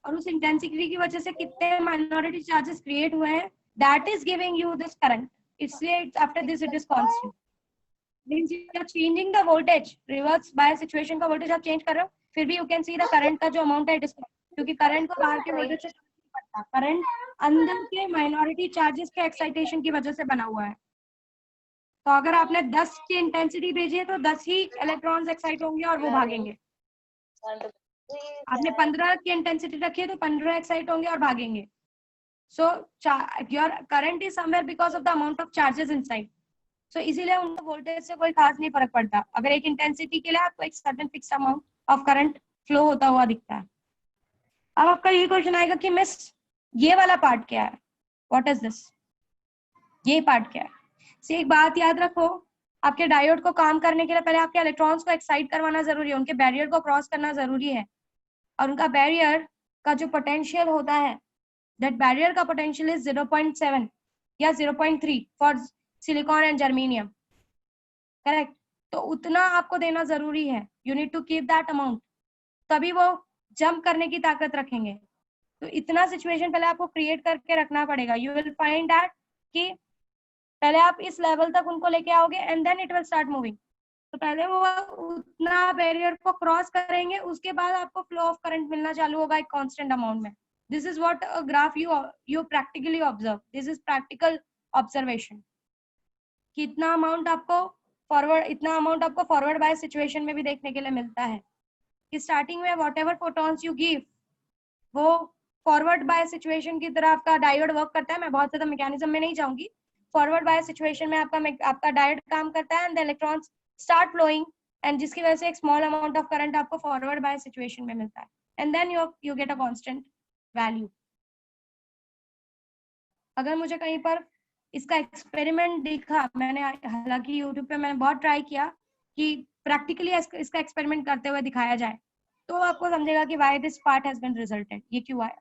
और उस इंटेंसिटी की वजह से कितने माइनॉरिटी चार्जेस क्रिएट हुए हैं, that is giving you this current. इसलिए after this it is constant, means you are changing the voltage, reverse bias situation का वोल्टेज आप चेंज कर रहे हो, फिर भी you can see the current का जो अमाउंट है इट इज, क्योंकि करंट को बाहर के वोल्टेज से पड़ता, करंट अंदर के माइनॉरिटी चार्जेस के एक्साइटेशन की वजह से बना हुआ है। तो अगर आपने 10 की इंटेंसिटी भेजी है तो 10 ही इलेक्ट्रॉन्स एक्साइट होंगे और वो भागेंगे। आपने 15 की इंटेंसिटी रखी है तो 15 एक्साइट होंगे और भागेंगे। So your current is somewhere because of the amount of charges inside. So इसीलिए उनको वोल्टेज से कोई खास नहीं फर्क पड़ता। अगर एक इंटेंसिटी के लिए आपको एक certain fixed amount of current flow होता हुआ दिखता है। अब आपका ये क्वेश्चन आएगा कि मिस ये वाला पार्ट क्या है, व्हाट इज दिस, ये पार्ट क्या है। से एक बात याद रखो, आपके डायोड को काम करने के लिए पहले आपके इलेक्ट्रॉन्स को एक्साइट करवाना जरूरी है, उनके बैरियर को क्रॉस करना जरूरी है, और उनका बैरियर का जो पोटेंशियल होता है, दैट बैरियर का पोटेंशियल इज 0.7 या 0.3 for silicon and germanium, correct. तो उतना आपको देना जरूरी है, you need to keep that amount, तभी वो जंप करने की ताकत रखेंगे। तो इतना सिचुएशन पहले आपको क्रिएट करके रखना पड़ेगा। यू विल फाइंड दैट कि पहले आप इस लेवल तक उनको लेके आओगे and then it will start moving. तो पहले वो उतना बैरियर को क्रॉस करेंगे, उसके बाद आपको फ्लो ऑफ करंट मिलना चालू होगा एक कांस्टेंट अमाउंट में। This is what a graph you practically observe, this is practical observation कि इतना अमाउंट आपको फॉरवर्ड बाय सिचुएशन में भी देखने के लिए मिलता है कि स्टार्टिंग में व्हाटएवर फोटॉन्स यू गिव वो फॉरवर्ड बाय सिचुएशन की तरह आपका डायोड वर्क करता है। मैं बहुत ज्यादा मैकेनिज्म में नहीं जाऊंगी। फॉरवर्ड बाय सिचुएशन में आपका डायोड काम करता है and the electrons start flowing, and जिसकी वजह से एक स्मॉल अमाउंट ऑफ करंट आपको फॉरवर्ड बाय सिचुएशन में मिलता है, and then you get a constant value. अगर मुझे कहीं पर इसका एक्सपेरिमेंट दिखा, मैंने हालांकि यूट्यूब पे मैंने बहुत ट्राई किया कि प्रैक्टिकली इसका एक्सपेरिमेंट करते हुए दिखाया जाए, तो आपको समझेगा कि why this part has been resulted, ये क्यों आया।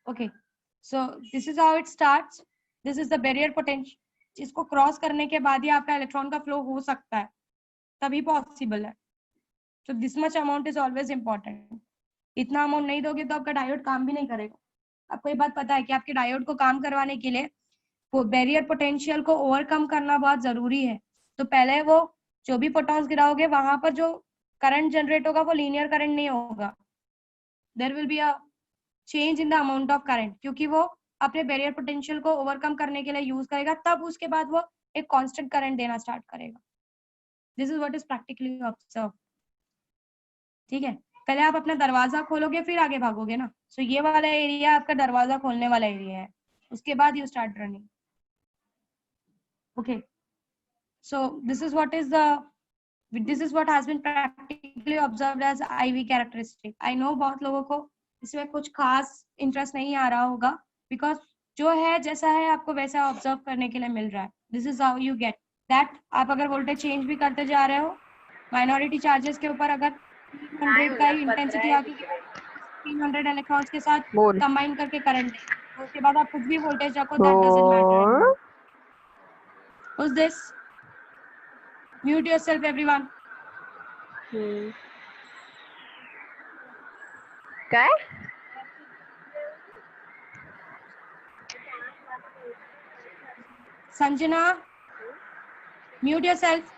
Okay, so this is how it starts, this is the barrier potential. इसको क्रॉस करने के बाद ही आपका इलेक्ट्रॉन का फ्लो हो सकता है, तभी पॉसिबल है। सो this much amount is always important. इतना अमाउंट नहीं दोगे तो आपका डायोड काम भी नहीं करेगा। आपको ये बात पता है कि आपके डायोड को काम करवाने के लिए वो बैरियर पोटेंशियल को ओवरकम करना बहुत जरूरी है। तो पहले वो जो भी फोटॉन्स गिराओगे वहां पर जो करंट जनरेट होगा वो लीनियर करंट नहीं होगा, there will be a change in the amount of current, क्योंकि वो अपने बैरियर पोटेंशियल को ओवरकम करने के लिए यूज करेगा, तब उसके बाद वो एक कांस्टेंट करंट देना स्टार्ट करेगा। This is what is practically observe. ठीक है, पहले आप अपना दरवाजा खोलोगे फिर आगे भागोगे ना। सो ये वाला एरिया आपका दरवाजा खोलने वाला एरिया है, उसके बाद you start running. Okay, so this is what has been practically observed as IV characteristic. I know बहुत लोगों को इसमें कुछ खास इंटरेस्ट नहीं आ रहा होगा, बिकॉज जो है जैसा है आपको वैसा ऑब्जर्व करने के लिए मिल रहा है। This is how you get that. आप अगर वोल्टेज चेंज भी करते जा रहे हो माइनॉरिटी चार्जेस के ऊपर, अगर 300 का ही इंटेंसिटी आके 300 इलेक्ट्रॉन्स के साथ कंबाइन करके करंट है, तो उसके बाद आप कुछ भी वोल्टेज रखो, that doesn't matter. Who's this? Mute yourself, everyone. काय? Sanjana, mute yourself.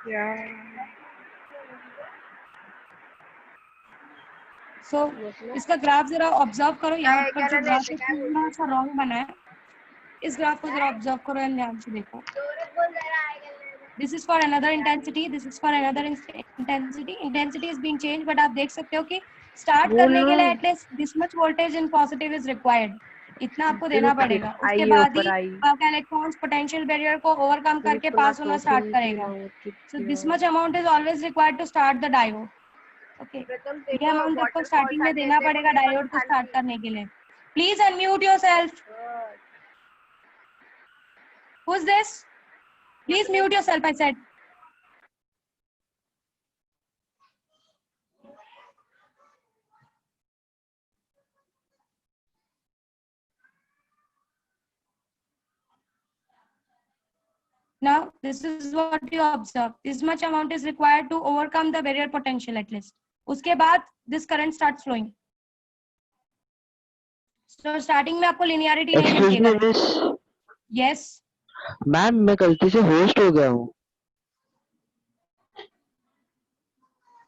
Yeah. So इसका ग्राफ जरा ऑब्जर्व करो, यहाँ पर जो ग्राफ है थोड़ा सा रॉन्ग बना है, इस ग्राफ को जरा ऑब्जर्व करो एंड ध्यान से देखो। This is for another intensity, this is for another intensity. Intensity is being changed, but आप देख सकते हो कि स्टार्ट करने के लिए at least this much voltage in positive is required, इतना आपको देना पड़ेगा। उसके बाद ही आपका इलेक्ट्रॉन्स पोटेंशियल बैरियर को ओवरकम करके पास होना स्टार्ट करेगा। So this much amount is always required to start the diode. Okay, ये अमाउंट आपको स्टार्टिंग में देना पड़ेगा डायोड को स्टार्ट करने के लिए। Please unmute yourself. Who is this? Please mute yourself, I said. Now, this is what you observe. This much amount is required to overcome the barrier potential at least. उसके बाद this current starts flowing. So starting में आपको linearity नहीं मिलेगा. Yes. मैम मैं गलती से होस्ट हो गया हूँ.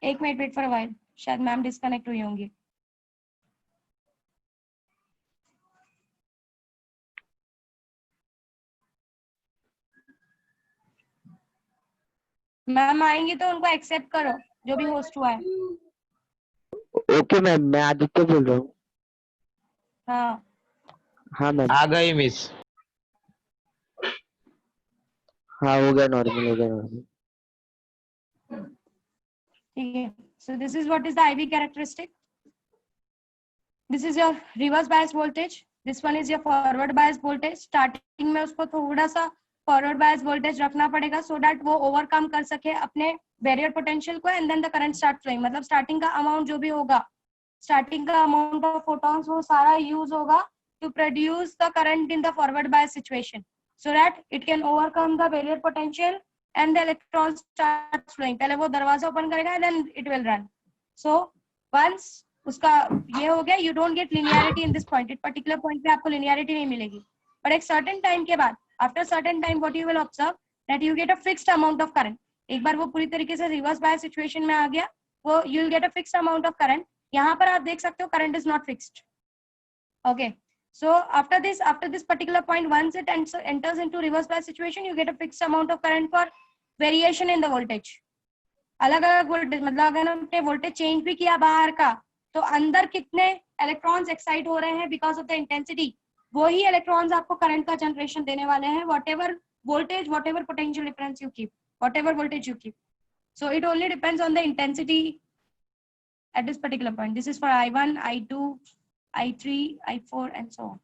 एक minute wait for a while, शायद मैम डिस्कनेक्ट हुई होंगी. मैम आएंगी तो उनको एक्सेप्ट करो जो भी होस्ट हुआ है. ओके मैम, मैं आदित्य बोल रहा हूँ. हाँ हाँ मैम. आ गई मिस. हाँ हो गया नॉर्मल, हो गया नॉर्मल. ठीक है. So this is what is the IV characteristic. This is your reverse bias voltage. This one is your forward bias voltage. Starting में उसको थोड़ा सा forward bias voltage रखना पड़ेगा so that वो overcome कर सके अपने barrier potential को and then the current start flowing. मतलब starting का amount जो भी होगा, starting का amount of photons वो सारा use होगा to produce the current in the forward bias situation so that it can overcome the barrier potential and the electrons start flowing. पहले वो दरवाजा open करेगा and then it will run. So once उसका ये हो गया, you don't get linearity in this point. At particular point पे आपको linearity नहीं मिलेगी. But एक certain time के बाद, after certain time, what you will observe that you get a fixed amount of current. एक बार वो पूरी तरीके से reverse bias situation में आ गया, वो you will get a fixed amount of current. यहाँ पर आप देख सकते हो current is not fixed. Okay. So after this particular point, once it enters into reverse bias situation, you get a fixed amount of current for variation in the voltage. अलग अलग वोल्टेज, मतलब अगर हमने वोल्टेज चेंज भी किया बाहर का तो अंदर कितने इलेक्ट्रॉन्स एक्साइट हो रहे हैं बिकॉज ऑफ द इंटेंसिटी, वो ही इलेक्ट्रॉन्स आपको करंट का जनरेशन देने वाले हैं. whatever voltage, whatever potential difference you keep, whatever voltage you keep. So it only depends on the intensity at this particular point. This is for I1, I2, I3, I4 and so on.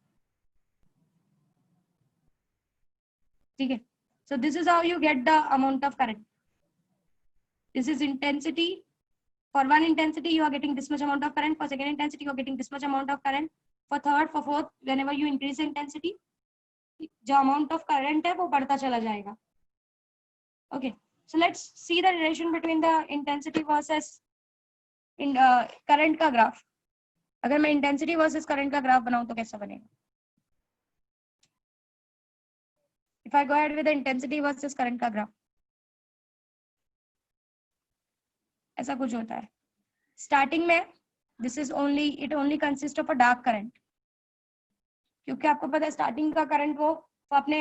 ठीक है. So this is how you get the amount of current. This is intensity. For one intensity, you are getting this much amount of current. For second intensity, you are getting this much amount of current. For third, for fourth, whenever you increase the intensity, जो amount of current है वो बढ़ता चला जाएगा. Okay, so let's see the relation between the intensity versus in current का graph. अगर मैं intensity versus current का graph बनाऊं तो कैसा बनेगा? If I go ahead with the intensity versus current का graph, ऐसा कुछ होता है. स्टार्टिंग में this is only, it only consist of a dark current, क्योंकि आपको पता है स्टार्टिंग का करंट वो अपने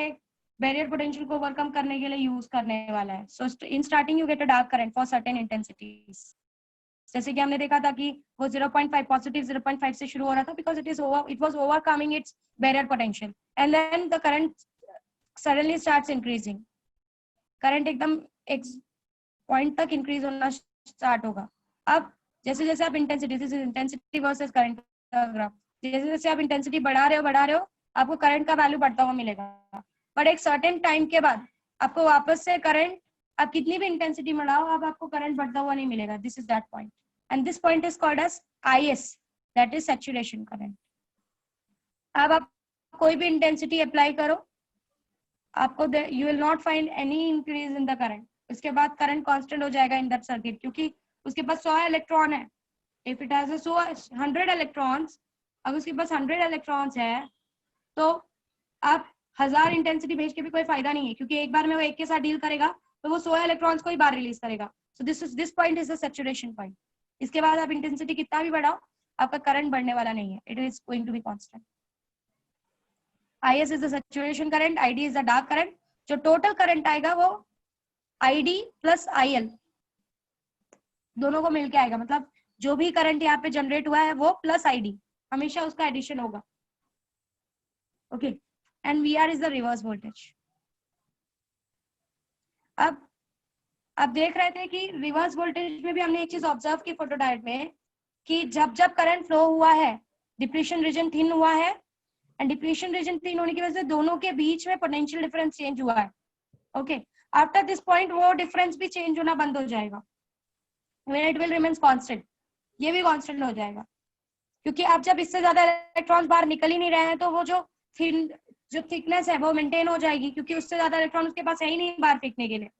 बैरियर पोटेंशियल को ओवरकम करने के लिए यूज करने वाला है. So in starting you get a dark current for certain intensities. जैसे कि हमने देखा था कि वो 0.5 पॉजिटिव 0.5 से शुरू हो रहा था because it was overcoming its barrier potential and then the current suddenly starts increasing. Current एकदम एक पॉइंट तक इंक्रीज होना स्टार्ट होगा. अब जैसे जैसे आप इंटेंसिटी वर्सेस करंट का ग्राफ, जैसे जैसे आप इंटेंसिटी बढ़ा रहे हो आपको करंट का वैल्यू बढ़ता हुआ मिलेगा. बट एक सर्टेन टाइम के बाद आपको वापस से करंट, आप कितनी भी इंटेंसिटी बढ़ाओ, अब आपको करंट बढ़ता हुआ नहीं मिलेगा. This is that point and this point is called as IS, that is saturation current. अब आप कोई भी इंटेंसिटी अप्लाई करो, आपको you will not find any increase in the current. उसके बाद करंट कांस्टेंट हो जाएगा इन दैट सर्किट, क्योंकि उसके पास 100 इलेक्ट्रॉन है. इफ इट हैज 100 इलेक्ट्रॉन्स, अगर उसके पास 100 इलेक्ट्रॉन्स है तो आप 1000 इंटेंसिटी भेज के भी कोई फायदा नहीं है, क्योंकि एक बार में वो एक के साथ डील करेगा तो वो 100 इलेक्ट्रॉन्स को ही बाहर रिलीज करेगा. So this point is the saturation point. इसके बाद आप इंटेंसिटी कितना भी बढ़ाओ, आपका करंट बढ़ने वाला नहीं है. It is going to be constant. IS is the saturation current, ID is the dark current. जो टोटल करंट आएगा वो ID प्लस IL दोनों को मिलके आएगा. मतलब जो भी करंट यहाँ पे जनरेट हुआ है वो प्लस ID, हमेशा उसका एडिशन होगा. Okay, and VR is the reverse voltage. अब आप देख रहे थे कि रिवर्स वोल्टेज में भी हमने एक चीज ऑब्जर्व की फोटोडायोड में, कि जब जब करंट फ्लो हुआ है डिप्लीशन रीजन थिन हुआ है, एंड डिप्लीशन रीजन थिन होने की वजह से दोनों के बीच में पोटेंशियल डिफरेंस चेंज हुआ है. ओके, आफ्टर दिस पॉइंट वो डिफरेंस भी चेंज होना बंद हो जाएगा, when it will remains constant, ये भी कांस्टेंट हो जाएगा, क्योंकि आप जब इससे ज्यादा इलेक्ट्रॉन्स बाहर निकल ही नहीं रहे हैं तो वो जो थिकनेस है वो मेंटेन हो जाएगी, क्योंकि उससे ज्यादा इलेक्ट्रॉन उसके पास है ही नहीं बाहर फेंकने के लिए।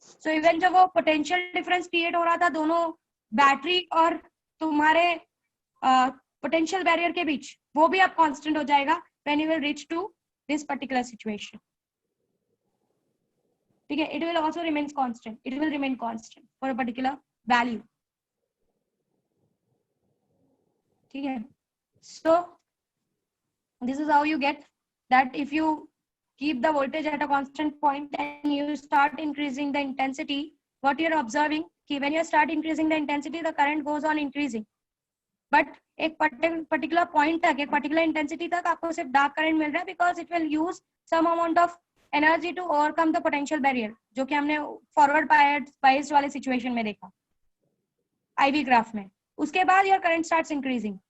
सो इवन जब वो पोटेंशियल डिफरेंस क्रिएट हो रहा था दोनों बैटरी और तुम्हारे पोटेंशियल बैरियर के बीच, वो भी अब कांस्टेंट हो जाएगा when you will reach to this particular situation. ठीक है, it will also remains constant, it will remain constant for a particular value. ठीक है, so this is how you get that if you keep the voltage at a constant point and you start increasing the intensity, what you're observing कि when you start increasing the intensity the current goes on increasing, but एक particular point तक, एक particular intensity तक आपको सिर्फ dark current मिल रहा है because it will use some amount of energy to overcome the potential barrier, जो कि हमने forward biased वाले situation में देखा IV graph में। उसके बाद your current starts increasing.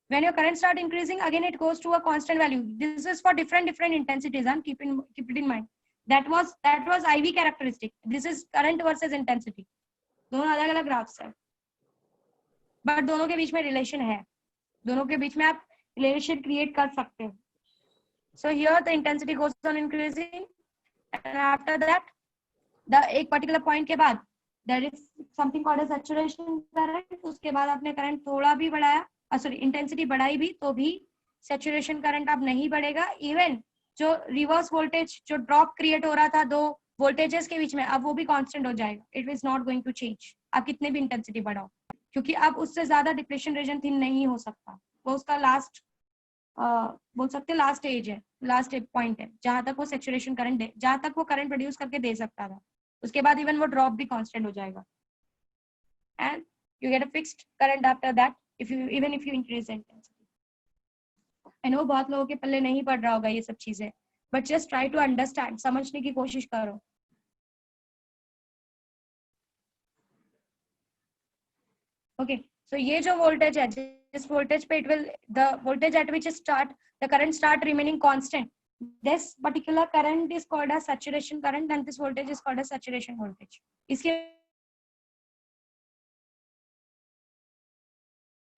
When your current start increasing, again it goes to a constant value. This is for different intensities, and keep it in mind. That was IV characteristic. This is current versus intensity. दोनों अलग अलग ग्राफ्स है, बट दोनों के बीच में रिलेशन है, दोनों के बीच में आप रिलेशन क्रिएट कर सकते हो। So here the intensity goes on increasing, and after that, the एक particular point के बाद there is something called as saturation current. उसके बाद आपने करंट थोड़ा भी बढ़ाया, सॉरी इंटेंसिटी बढ़ाई भी, तो भी सैचुरेशन करंट अब नहीं बढ़ेगा। इवन जो रिवर्स वोल्टेज जो ड्रॉप क्रिएट हो रहा था दो वोल्टेजेस के बीच में, अब वो भी कांस्टेंट हो जाएगा, it is not going to change, आप कितने भी इंटेंसिटी बढ़ाओ, क्योंकि अब उससे ज्यादा डिप्लेशन रीजन थिन नहीं हो सकता, वो उसका लास्ट बोल सकते लास्ट एज है, लास्ट पॉइंट है जहां तक वो सैचुरेशन करंट जहां तक वो करंट प्रोड्यूस करके दे सकता था, उसके बाद इवन वो ड्रॉप भी कांस्टेंट हो जाएगा, and you get a fixed current after that even if you increase the intensity. I know बहुत लोगों के पल्ले नहीं पड़ रहा होगा ये सब चीजें, but just try to understand, समझने की कोशिश करो। Okay, so ये जो वोल्टेज है, जिस वोल्टेज पे the voltage at which the current start remaining constant, this particular current is called as saturation current, and this voltage is called as saturation voltage. इसके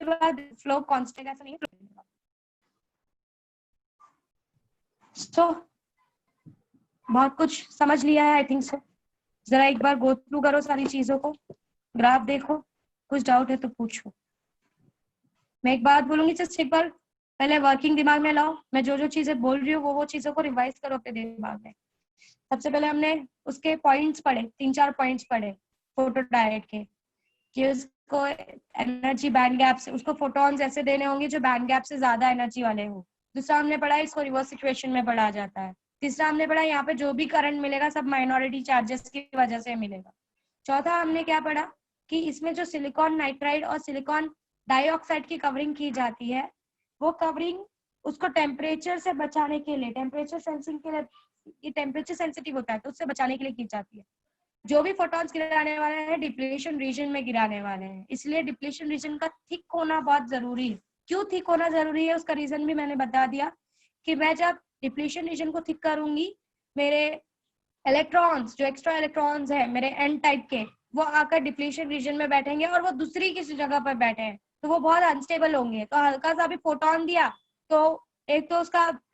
फ्लो कांस्टेंट ऐसा नहीं है। तो बहुत कुछ समझ लिया है आई थिंक सो, जरा एक बार गो थ्रू करो सारी चीजों को, ग्राफ देखो, कुछ डाउट है तो पूछो। मैं एक बात बोलूंगी, जस्ट एक बार पहले वर्किंग दिमाग में लाओ, मैं जो जो चीजें बोल रही हूँ वो चीजों को रिवाइज करो अपने दिमाग में। सबसे पहले हमने उसके पॉइंट्स पढ़े, 3-4 पॉइंट्स पढ़े फोटो डायोड के, कि उसको एनर्जी बैंड गैप से, उसको फोटॉन्स ऐसे देने होंगे जो बैंड गैप से ज्यादा एनर्जी वाले हो। दूसरा हमने पढ़ा इसको रिवर्स सिचुएशन में पढ़ा जाता है। तीसरा हमने पढ़ा यहाँ पे जो भी करंट मिलेगा सब माइनॉरिटी चार्जेस की वजह से मिलेगा। चौथा हमने क्या पढ़ा कि इसमें जो सिलिकॉन नाइट्राइड और सिलिकॉन डाइऑक्साइड की कवरिंग की जाती है, वो कवरिंग उसको टेम्परेचर से बचाने के लिए, टेम्परेचर सेंसिंग के लिए, ये टेम्परेचर सेंसिटिव होता है तो उससे बचाने के लिए की जाती है। जो भी फोटॉन्स गिराने वाले हैं डिप्लेशन रीजन में गिराने वाले हैं, इसलिए डिप्लेशन रीजन का थिक होना बहुत जरूरी है। क्यों थिक होना जरूरी है उसका रीजन भी मैंने बता दिया, कि मैं जब डिप्लेशन रीजन को थिक करूंगी, मेरे इलेक्ट्रॉन्स जो एक्स्ट्रा इलेक्ट्रॉन्स है मेरे एन टाइप के, वो आकर डिप्लेशन रीजन में बैठेंगे और वो दूसरी किसी जगह पर बैठे हैं तो वो बहुत अनस्टेबल होंगे। तो हल्का सा भी फोटोन दिया तो एक तो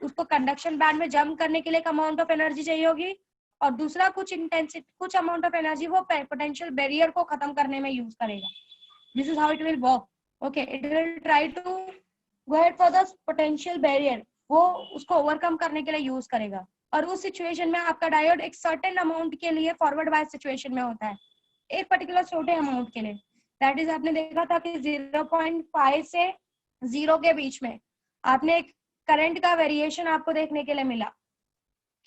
उसको कंडक्शन बैंड में जंप करने के लिए अमाउंट ऑफ एनर्जी चाहिए होगी, और दूसरा कुछ अमाउंट ऑफ एनर्जी वो पोटेंशियल बैरियर को खत्म करने में यूज करेगा। This is how it will work. Okay, it will try to go ahead for the potential barrier, वो उसको ओवरकम करने के लिए यूज करेगा। और उस सिचुएशन में आपका डायोड एक सर्टेन अमाउंट के लिए फॉरवर्ड बायस सिचुएशन में होता है, एक पर्टिकुलर छोटे अमाउंट के लिए। दैट इज आपने देखा था कि 0.5 से 0 के बीच में आपने एक करंट का वेरिएशन आपको देखने के लिए मिला,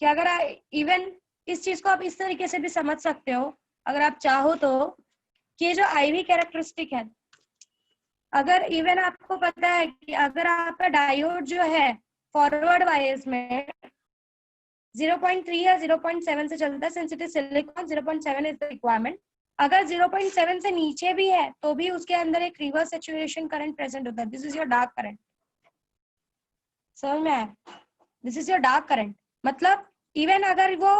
कि अगर इवन इस चीज को आप इस तरीके से भी समझ सकते हो अगर आप चाहो तो, कि जो आईवी कैरेक्टरिस्टिक है, अगर इवन आपको पता है कि अगर आपका डायोड जो है फॉरवर्ड बायस में 0.3 या 0.7 से चलता है, sensitive silicon 0.7 is the requirement, अगर 0.7 से नीचे भी है तो भी उसके अंदर एक रिवर्स सैचुरेशन करंट प्रेजेंट होता है। This is your dark current, समझ में आया? This is your dark current, मतलब इवन अगर वो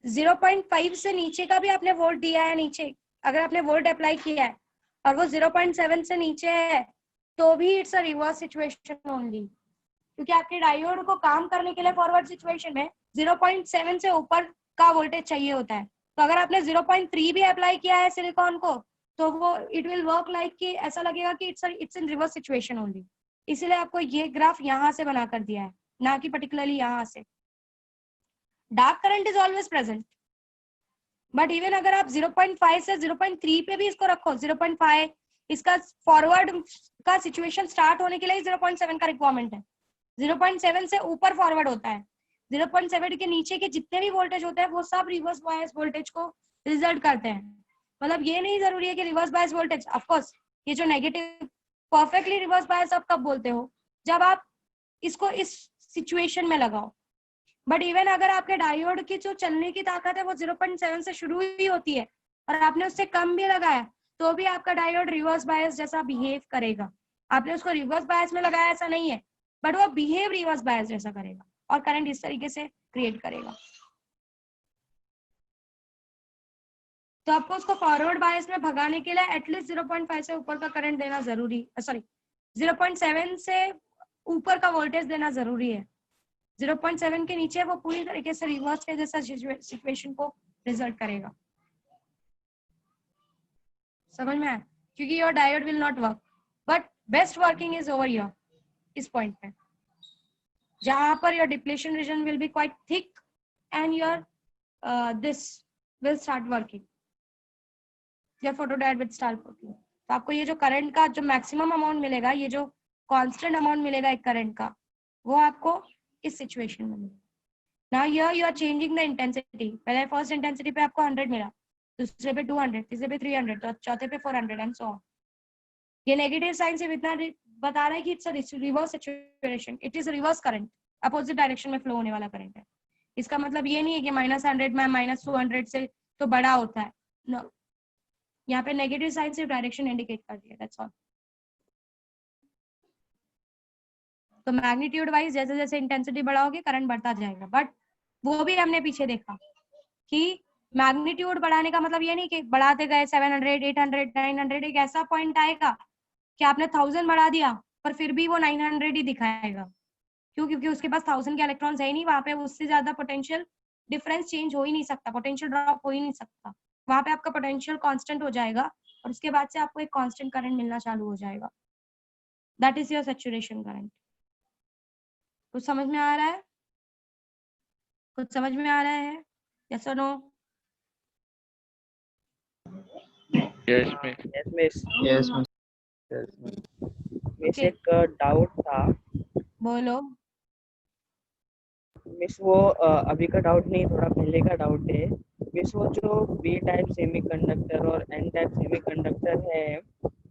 0.5 से नीचे का भी आपने वोल्ट दिया है नीचे, अगर आपने वोल्ट अप्लाई किया है और वो 0.7 से नीचे है तो भी it's a reverse situation only, क्योंकि आपके डायोड को काम करने के लिए फॉरवर्ड सिचुएशन में 0.7 से ऊपर का वोल्टेज चाहिए होता है। तो अगर आपने 0.3 भी अप्लाई किया है सिलिकॉन को तो वो इट विल वर्क लाइक कि ऐसा लगेगा कि it's in reverse situation only. इसीलिए आपको ये ग्राफ यहाँ से बना कर दिया है, ना कि पर्टिकुलरली यहाँ से। Dark current is always present, but even अगर आप 0.5 से 0.3 पे भी इसको रखो, 0.5 इसका फॉरवर्ड का सिचुएशन स्टार्ट होने के लिए 0.7 का रिक्वायरमेंट है, 0.7 से ऊपर फॉरवर्ड होता है, 0.7 के नीचे के जितने भी वोल्टेज होते हैं वो सब रिवर्स बायस वोल्टेज को रिजल्ट करते हैं। मतलब ये नहीं जरूरी है कि reverse bias voltage, of course ये जो नेगेटिव परफेक्टली रिवर्स बायस आप कब बोलते हो, जब आप इसको इस सिचुएशन में लगाओ। बट इवन अगर आपके डायोड की जो चलने की ताकत है वो 0.7 से शुरू ही होती है और आपने उससे कम भी लगाया तो भी आपका डायोड रिवर्स बायस जैसा बिहेव करेगा। आपने उसको रिवर्स बायस में लगाया ऐसा नहीं है, बट वो बिहेव रिवर्स बायस जैसा करेगा और करंट इस तरीके से क्रिएट करेगा। तो आपको उसको फॉरवर्ड बायस में भगाने के लिए एटलीस्ट 0.5 से ऊपर का करंट देना जरूरी, सॉरी 0.7 से ऊपर का वोल्टेज देना जरूरी है। 0.7 के नीचे वो पूरी तरीके से रिवर्स के जैसा सिचुएशन को रिजल्ट करेगा। समझ में आया? क्योंकि your diode will not work, but best working is over here, इस पॉइंट पे जहां per your depletion reason will be quite thick and your this will start working, your photodiode will start working. तो आपको ये जो करंट का जो मैक्सिमम अमाउंट मिलेगा, ये जो कांस्टेंट अमाउंट मिलेगा एक करंट का, वो आपको इस सिचुएशन में मिलेगा। Now here you are changing the intensity. पहले फर्स्ट इंटेंसिटी पे आपको 100 मिला, दूसरे पे 200, तीसरे पे 300, तो चौथे पे 400 एंड सो ऑन। ये नेगेटिव साइन से इतना बता रहा है कि it's a reverse situation, it is reverse current, opposite direction में फ्लो होने वाला करंट है। इसका मतलब ये नहीं है कि -100 में -200 से तो बड़ा होता है, नो। यहाँ पे नेगेटिव साइन से डायरेक्शन इंडिकेट कर दिया, दैट्स ऑल। तो मैग्नीट्यूड वाइज जैसे जैसे इंटेंसिटी बढ़ाओगे करंट बढ़ता जाएगा, बट वो भी हमने पीछे देखा कि मैग्नीट्यूड बढ़ाने का मतलब ये नहीं कि बढ़ाते गए 700, 800, 900, एक ऐसा पॉइंट आएगा कि आपने 1000 बढ़ा दिया पर फिर भी वो 900 ही दिखाएगा। क्यों? क्योंकि उसके पास 1000 के इलेक्ट्रॉन्स है ही नहीं वहां पे, उससे ज्यादा पोटेंशियल डिफरेंस चेंज हो ही नहीं सकता, पोटेंशियल ड्रॉप हो ही नहीं सकता। वहां पे आपका पोटेंशियल कांस्टेंट हो जाएगा और उसके बाद से आपको एक कांस्टेंट करंट मिलना चालू हो जाएगा। That is your saturation current. कुछ समझ में आ रहा है? कुछ समझ में आ रहा है? यस और no? Yes miss. Yes miss. Yes miss. Miss Okay. एक डाउट था बोलो। मिस, वो अभी का डाउट नहीं, थोड़ा पहले का डाउट है मिस। वो जो बी टाइप सेमीकंडक्टर और एन टाइप सेमीकंडक्टर है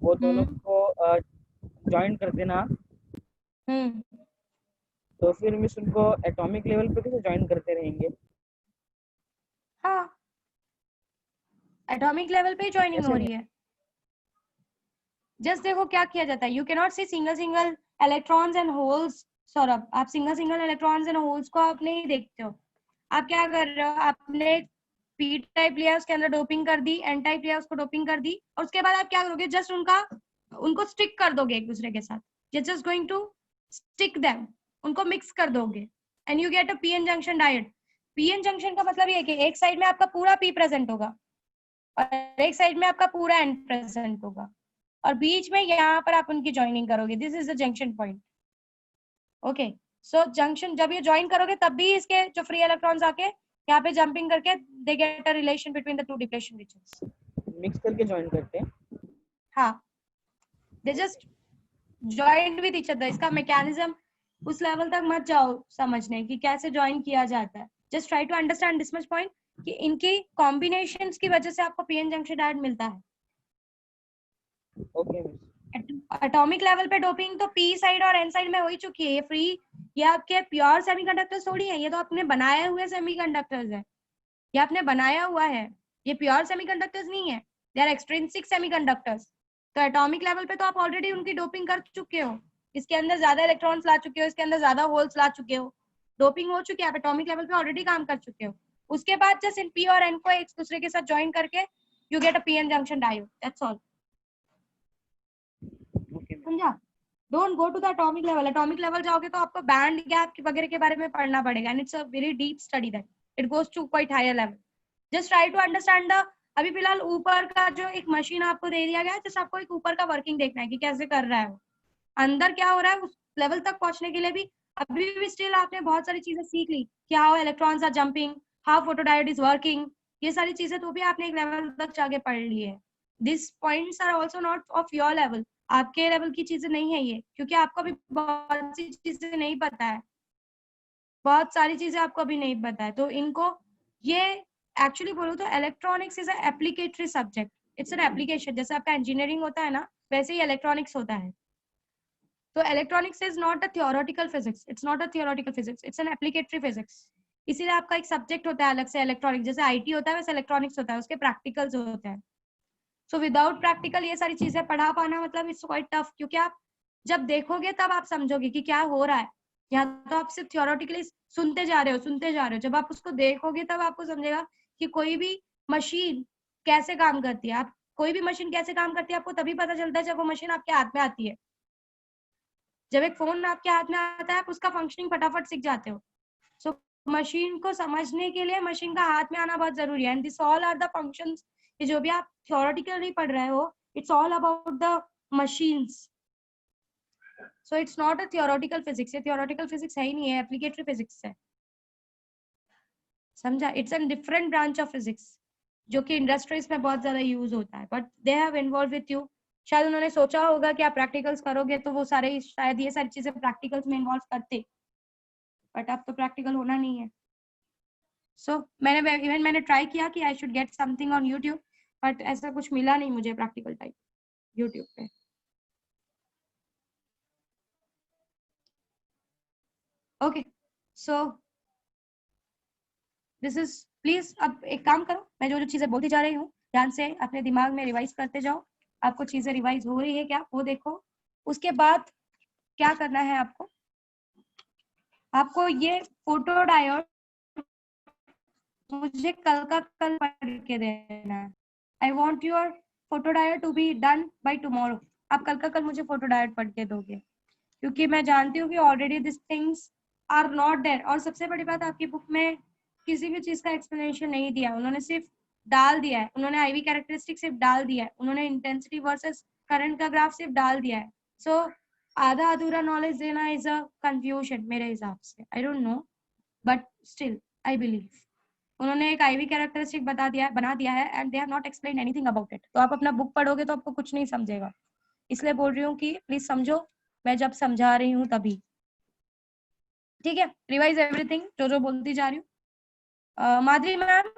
वो दोनों को ज्वाइन कर देना, तो फिर मिस उनको एटॉमिक लेवल पे कैसे ज्वाइन करते रहेंगे? हाँ, एटॉमिक लेवल पे ज्वाइनिंग कैसे हो रही है। जस्ट देखो क्या किया जाता है, you can not see single single electrons and holes. Saurabh, आप single single electrons and holes को आप नहीं देखते हो। आप क्या कर रहे हो, आपने पी टाइप लिया, उसके अंदर डोपिंग कर दी, एन टाइप लिया, उसको डोपिंग कर दी, और उसके बाद आप क्या करोगे, जस्ट उनको स्टिक कर दोगे एक दूसरे के साथ। You just going to stick them, उनको मिक्स कर दोगे and you get a PN junction diode. PN junction का मतलब ये है कि एक साइड में आपका पूरा पी प्रेजेंट होगा और एक साइड में आपका पूरा एन प्रेजेंट होगा और बीच में यहाँ पर आप उनकी ज्वाइनिंग करोगे। This is the junction point. Okay, so junction जब ये ज्वाइन करोगे तब भी इसके जो फ्री इलेक्ट्रॉन्स आके यहाँ पे जंपिंग करके they get a relation between the two depletion regions. Mix करके ज्वाइन करते हैं? हाँ, they just join with each other. इसका मैकेनिज्म उस लेवल तक मत जाओ समझने कि कैसे ज्वाइन किया जाता है। Just try to understand this much point कि इनकी कॉम्बिनेशंस की वजह से आपको पीएन जंक्शन डायोड मिलता है। Okay miss. एटॉमिक लेवल पे डोपिंग तो पी साइड और एन साइड में हो ही चुकी है। ये फ्री, ये आपके प्योर सेमीकंडक्टर्स थोड़ी है, ये तो आपने बनाए हुए सेमीकंडक्टर्स है। ये आपने बनाया हुआ है, ये प्योर सेमीकंडक्टर्स नहीं है, दे आर एक्सट्रिंसिक सेमीकंडक्टर्स। तो एटॉमिक लेवल पे तो आप ऑलरेडी उनकी डोपिंग कर चुके हो, इसके अंदर ज्यादा इलेक्ट्रॉन्स ला चुके हो, इसके अंदर ज्यादा होल्स ला चुके हो, डोपिंग हो चुकी है, आप एटॉमिक लेवल पे ऑलरेडी काम कर चुके हो। उसके बाद जस्ट इन पी और एन को एक दूसरे के साथ ज्वाइन करके you get a PN junction diode, that's all. Okay ma'am. समझा? Don't go to the atomic level. Atomic level जाओगे तो आपको बैंड गैप वगैरह के बारे में पढ़ना पड़ेगा, and it's a very deep study that it goes to quite higher level. Just try to understand the, अभी फिलहाल ऊपर का जो एक मशीन आपको दे दिया गया है, जस्ट आपको एक ऊपर का वर्किंग देखना है कि कैसे कर रहा है वो, अंदर क्या हो रहा है। उस लेवल तक पहुंचने के लिए भी अभी भी स्टिल आपने बहुत सारी चीजें सीख ली कि how electrons are jumping, how photodiode is working, ये सारी चीजें तो भी आपने एक लेवल तक जाके पढ़ ली है। This points are also not of your level, आपके लेवल की चीजें नहीं है ये, क्योंकि आपको अभी बहुत सी चीजें नहीं पता है, बहुत सारी चीजें आपको अभी नहीं पता है। तो इनको ये एक्चुअली बोलो तो electronics is a applicatory subject, it's an application. जैसे आपका इंजीनियरिंग होता है ना, वैसे ही इलेक्ट्रॉनिक्स होता है। तो electronics is not a theoretical physics, it's not a theoretical physics, it's an applicatory physics. इसीलिए आपका एक सब्जेक्ट होता है अलग से इलेक्ट्रॉनिक्स, जैसे आईटी होता है वैसे इलेक्ट्रॉनिक्स होता है, उसके प्रैक्टिकल्स होते हैं। सो विदाउट प्रैक्टिकल ये सारी चीजें पढ़ा पाना मतलब इट्स क्वाइट टफ, क्योंकि आप जब देखोगे तब आप समझोगे कि क्या हो रहा है। यहाँ तो आप सिर्फ थियोरेटिकली सुनते जा रहे हो, जब आप उसको देखोगे तब आपको समझेगा कि कोई भी मशीन कैसे काम करती है। आप कोई भी मशीन कैसे काम करती है आपको तभी पता चलता है जब वो मशीन आपके हाथ में आती है। जब एक फोन आपके हाथ में आता है आप उसका फंक्शनिंग फटाफट सीख जाते हो। सो मशीन को समझने के लिए मशीन का हाथ में आना बहुत जरूरी है, and this all are the functions. ये जो भी आप थियोरेटिकली पढ़ रहे हो, it's all about the machines. So it's not a theoretical physics, ये थियोरेटिकल फिजिक्स है ही नहीं है, एप्लीकेटरी फिजिक्स है। समझा? It's an different branch of physics जो कि इंडस्ट्रीज में बहुत ज्यादा यूज होता है, but they have involve with you. शायद उन्होंने सोचा होगा कि आप प्रैक्टिकल्स करोगे तो वो सारे शायद ये सारी चीजें प्रैक्टिकल्स में इन्वॉल्व करते, बट अब तो प्रैक्टिकल होना नहीं है। सो मैंने ट्राई किया कि I should get something on YouTube, but ऐसा कुछ मिला नहीं मुझे प्रैक्टिकल टाइप यूट्यूब पे। Okay, so this is, please अब एक काम करो, मैं जो जो चीजें बोलती जा रही हूँ ध्यान से अपने दिमाग में रिवाइज करते जाओ। आपको चीजें रिवाइज हो रही है क्या वो देखो। उसके बाद क्या करना है आपको, आपको ये फोटो डायोड मुझे कल का कल पढ़ के देना है। I want your photo diode to be done by tomorrow. आप कल का कल मुझे फोटो डायोड पढ़ के दोगे, क्योंकि मैं जानती हूँ कि already this things are not there. और सबसे बड़ी बात, आपकी बुक में किसी भी चीज का एक्सप्लेनेशन नहीं दिया, उन्होंने सिर्फ डाल दिया है। उन्होंने आईवी कैरेक्टरिस्टिक सिर्फ डाल दिया है, उन्होंने इंटेंसिटी वर्सेस करंट का ग्राफ सिर्फ डाल दिया है। सो आधा अधूरा नॉलेज देना इज अ कंफ्यूजन मेरे हिसाब से। I don't know, but still I believe उन्होंने एक आईवी कैरेक्टरिस्टिक बना दिया है and they have not explain anything about it. तो आप अपना बुक पढ़ोगे तो आपको कुछ नहीं समझेगा, इसलिए बोल रही हूँ कि प्लीज समझो, मैं जब समझा रही हूँ तभी। ठीक है, रिवाइज एवरीथिंग जो जो बोलती जा रही हूँ। माधुरी मैम,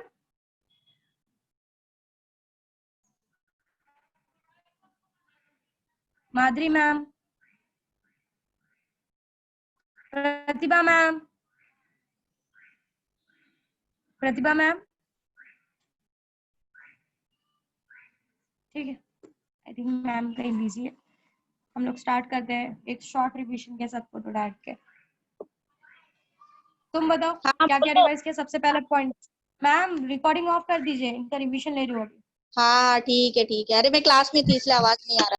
माधुरी मैम, प्रतिभा मैम, प्रतिभा मैम, ठीक है। आई थिंक मैम कहीं बिजी है। हम लोग स्टार्ट करते हैं एक शॉर्ट रिविजन के साथ फोटो डाल के। तुम बताओ हाँ क्या क्या बोलो। रिवाइज किया सबसे पहले पॉइंट। मैम रिकॉर्डिंग ऑफ कर दीजिए, इनका रिविजन ले रही हूँ अभी। हाँ ठीक है ठीक है। अरे मैं क्लास में थी इसलिए आवाज नहीं आ रहा।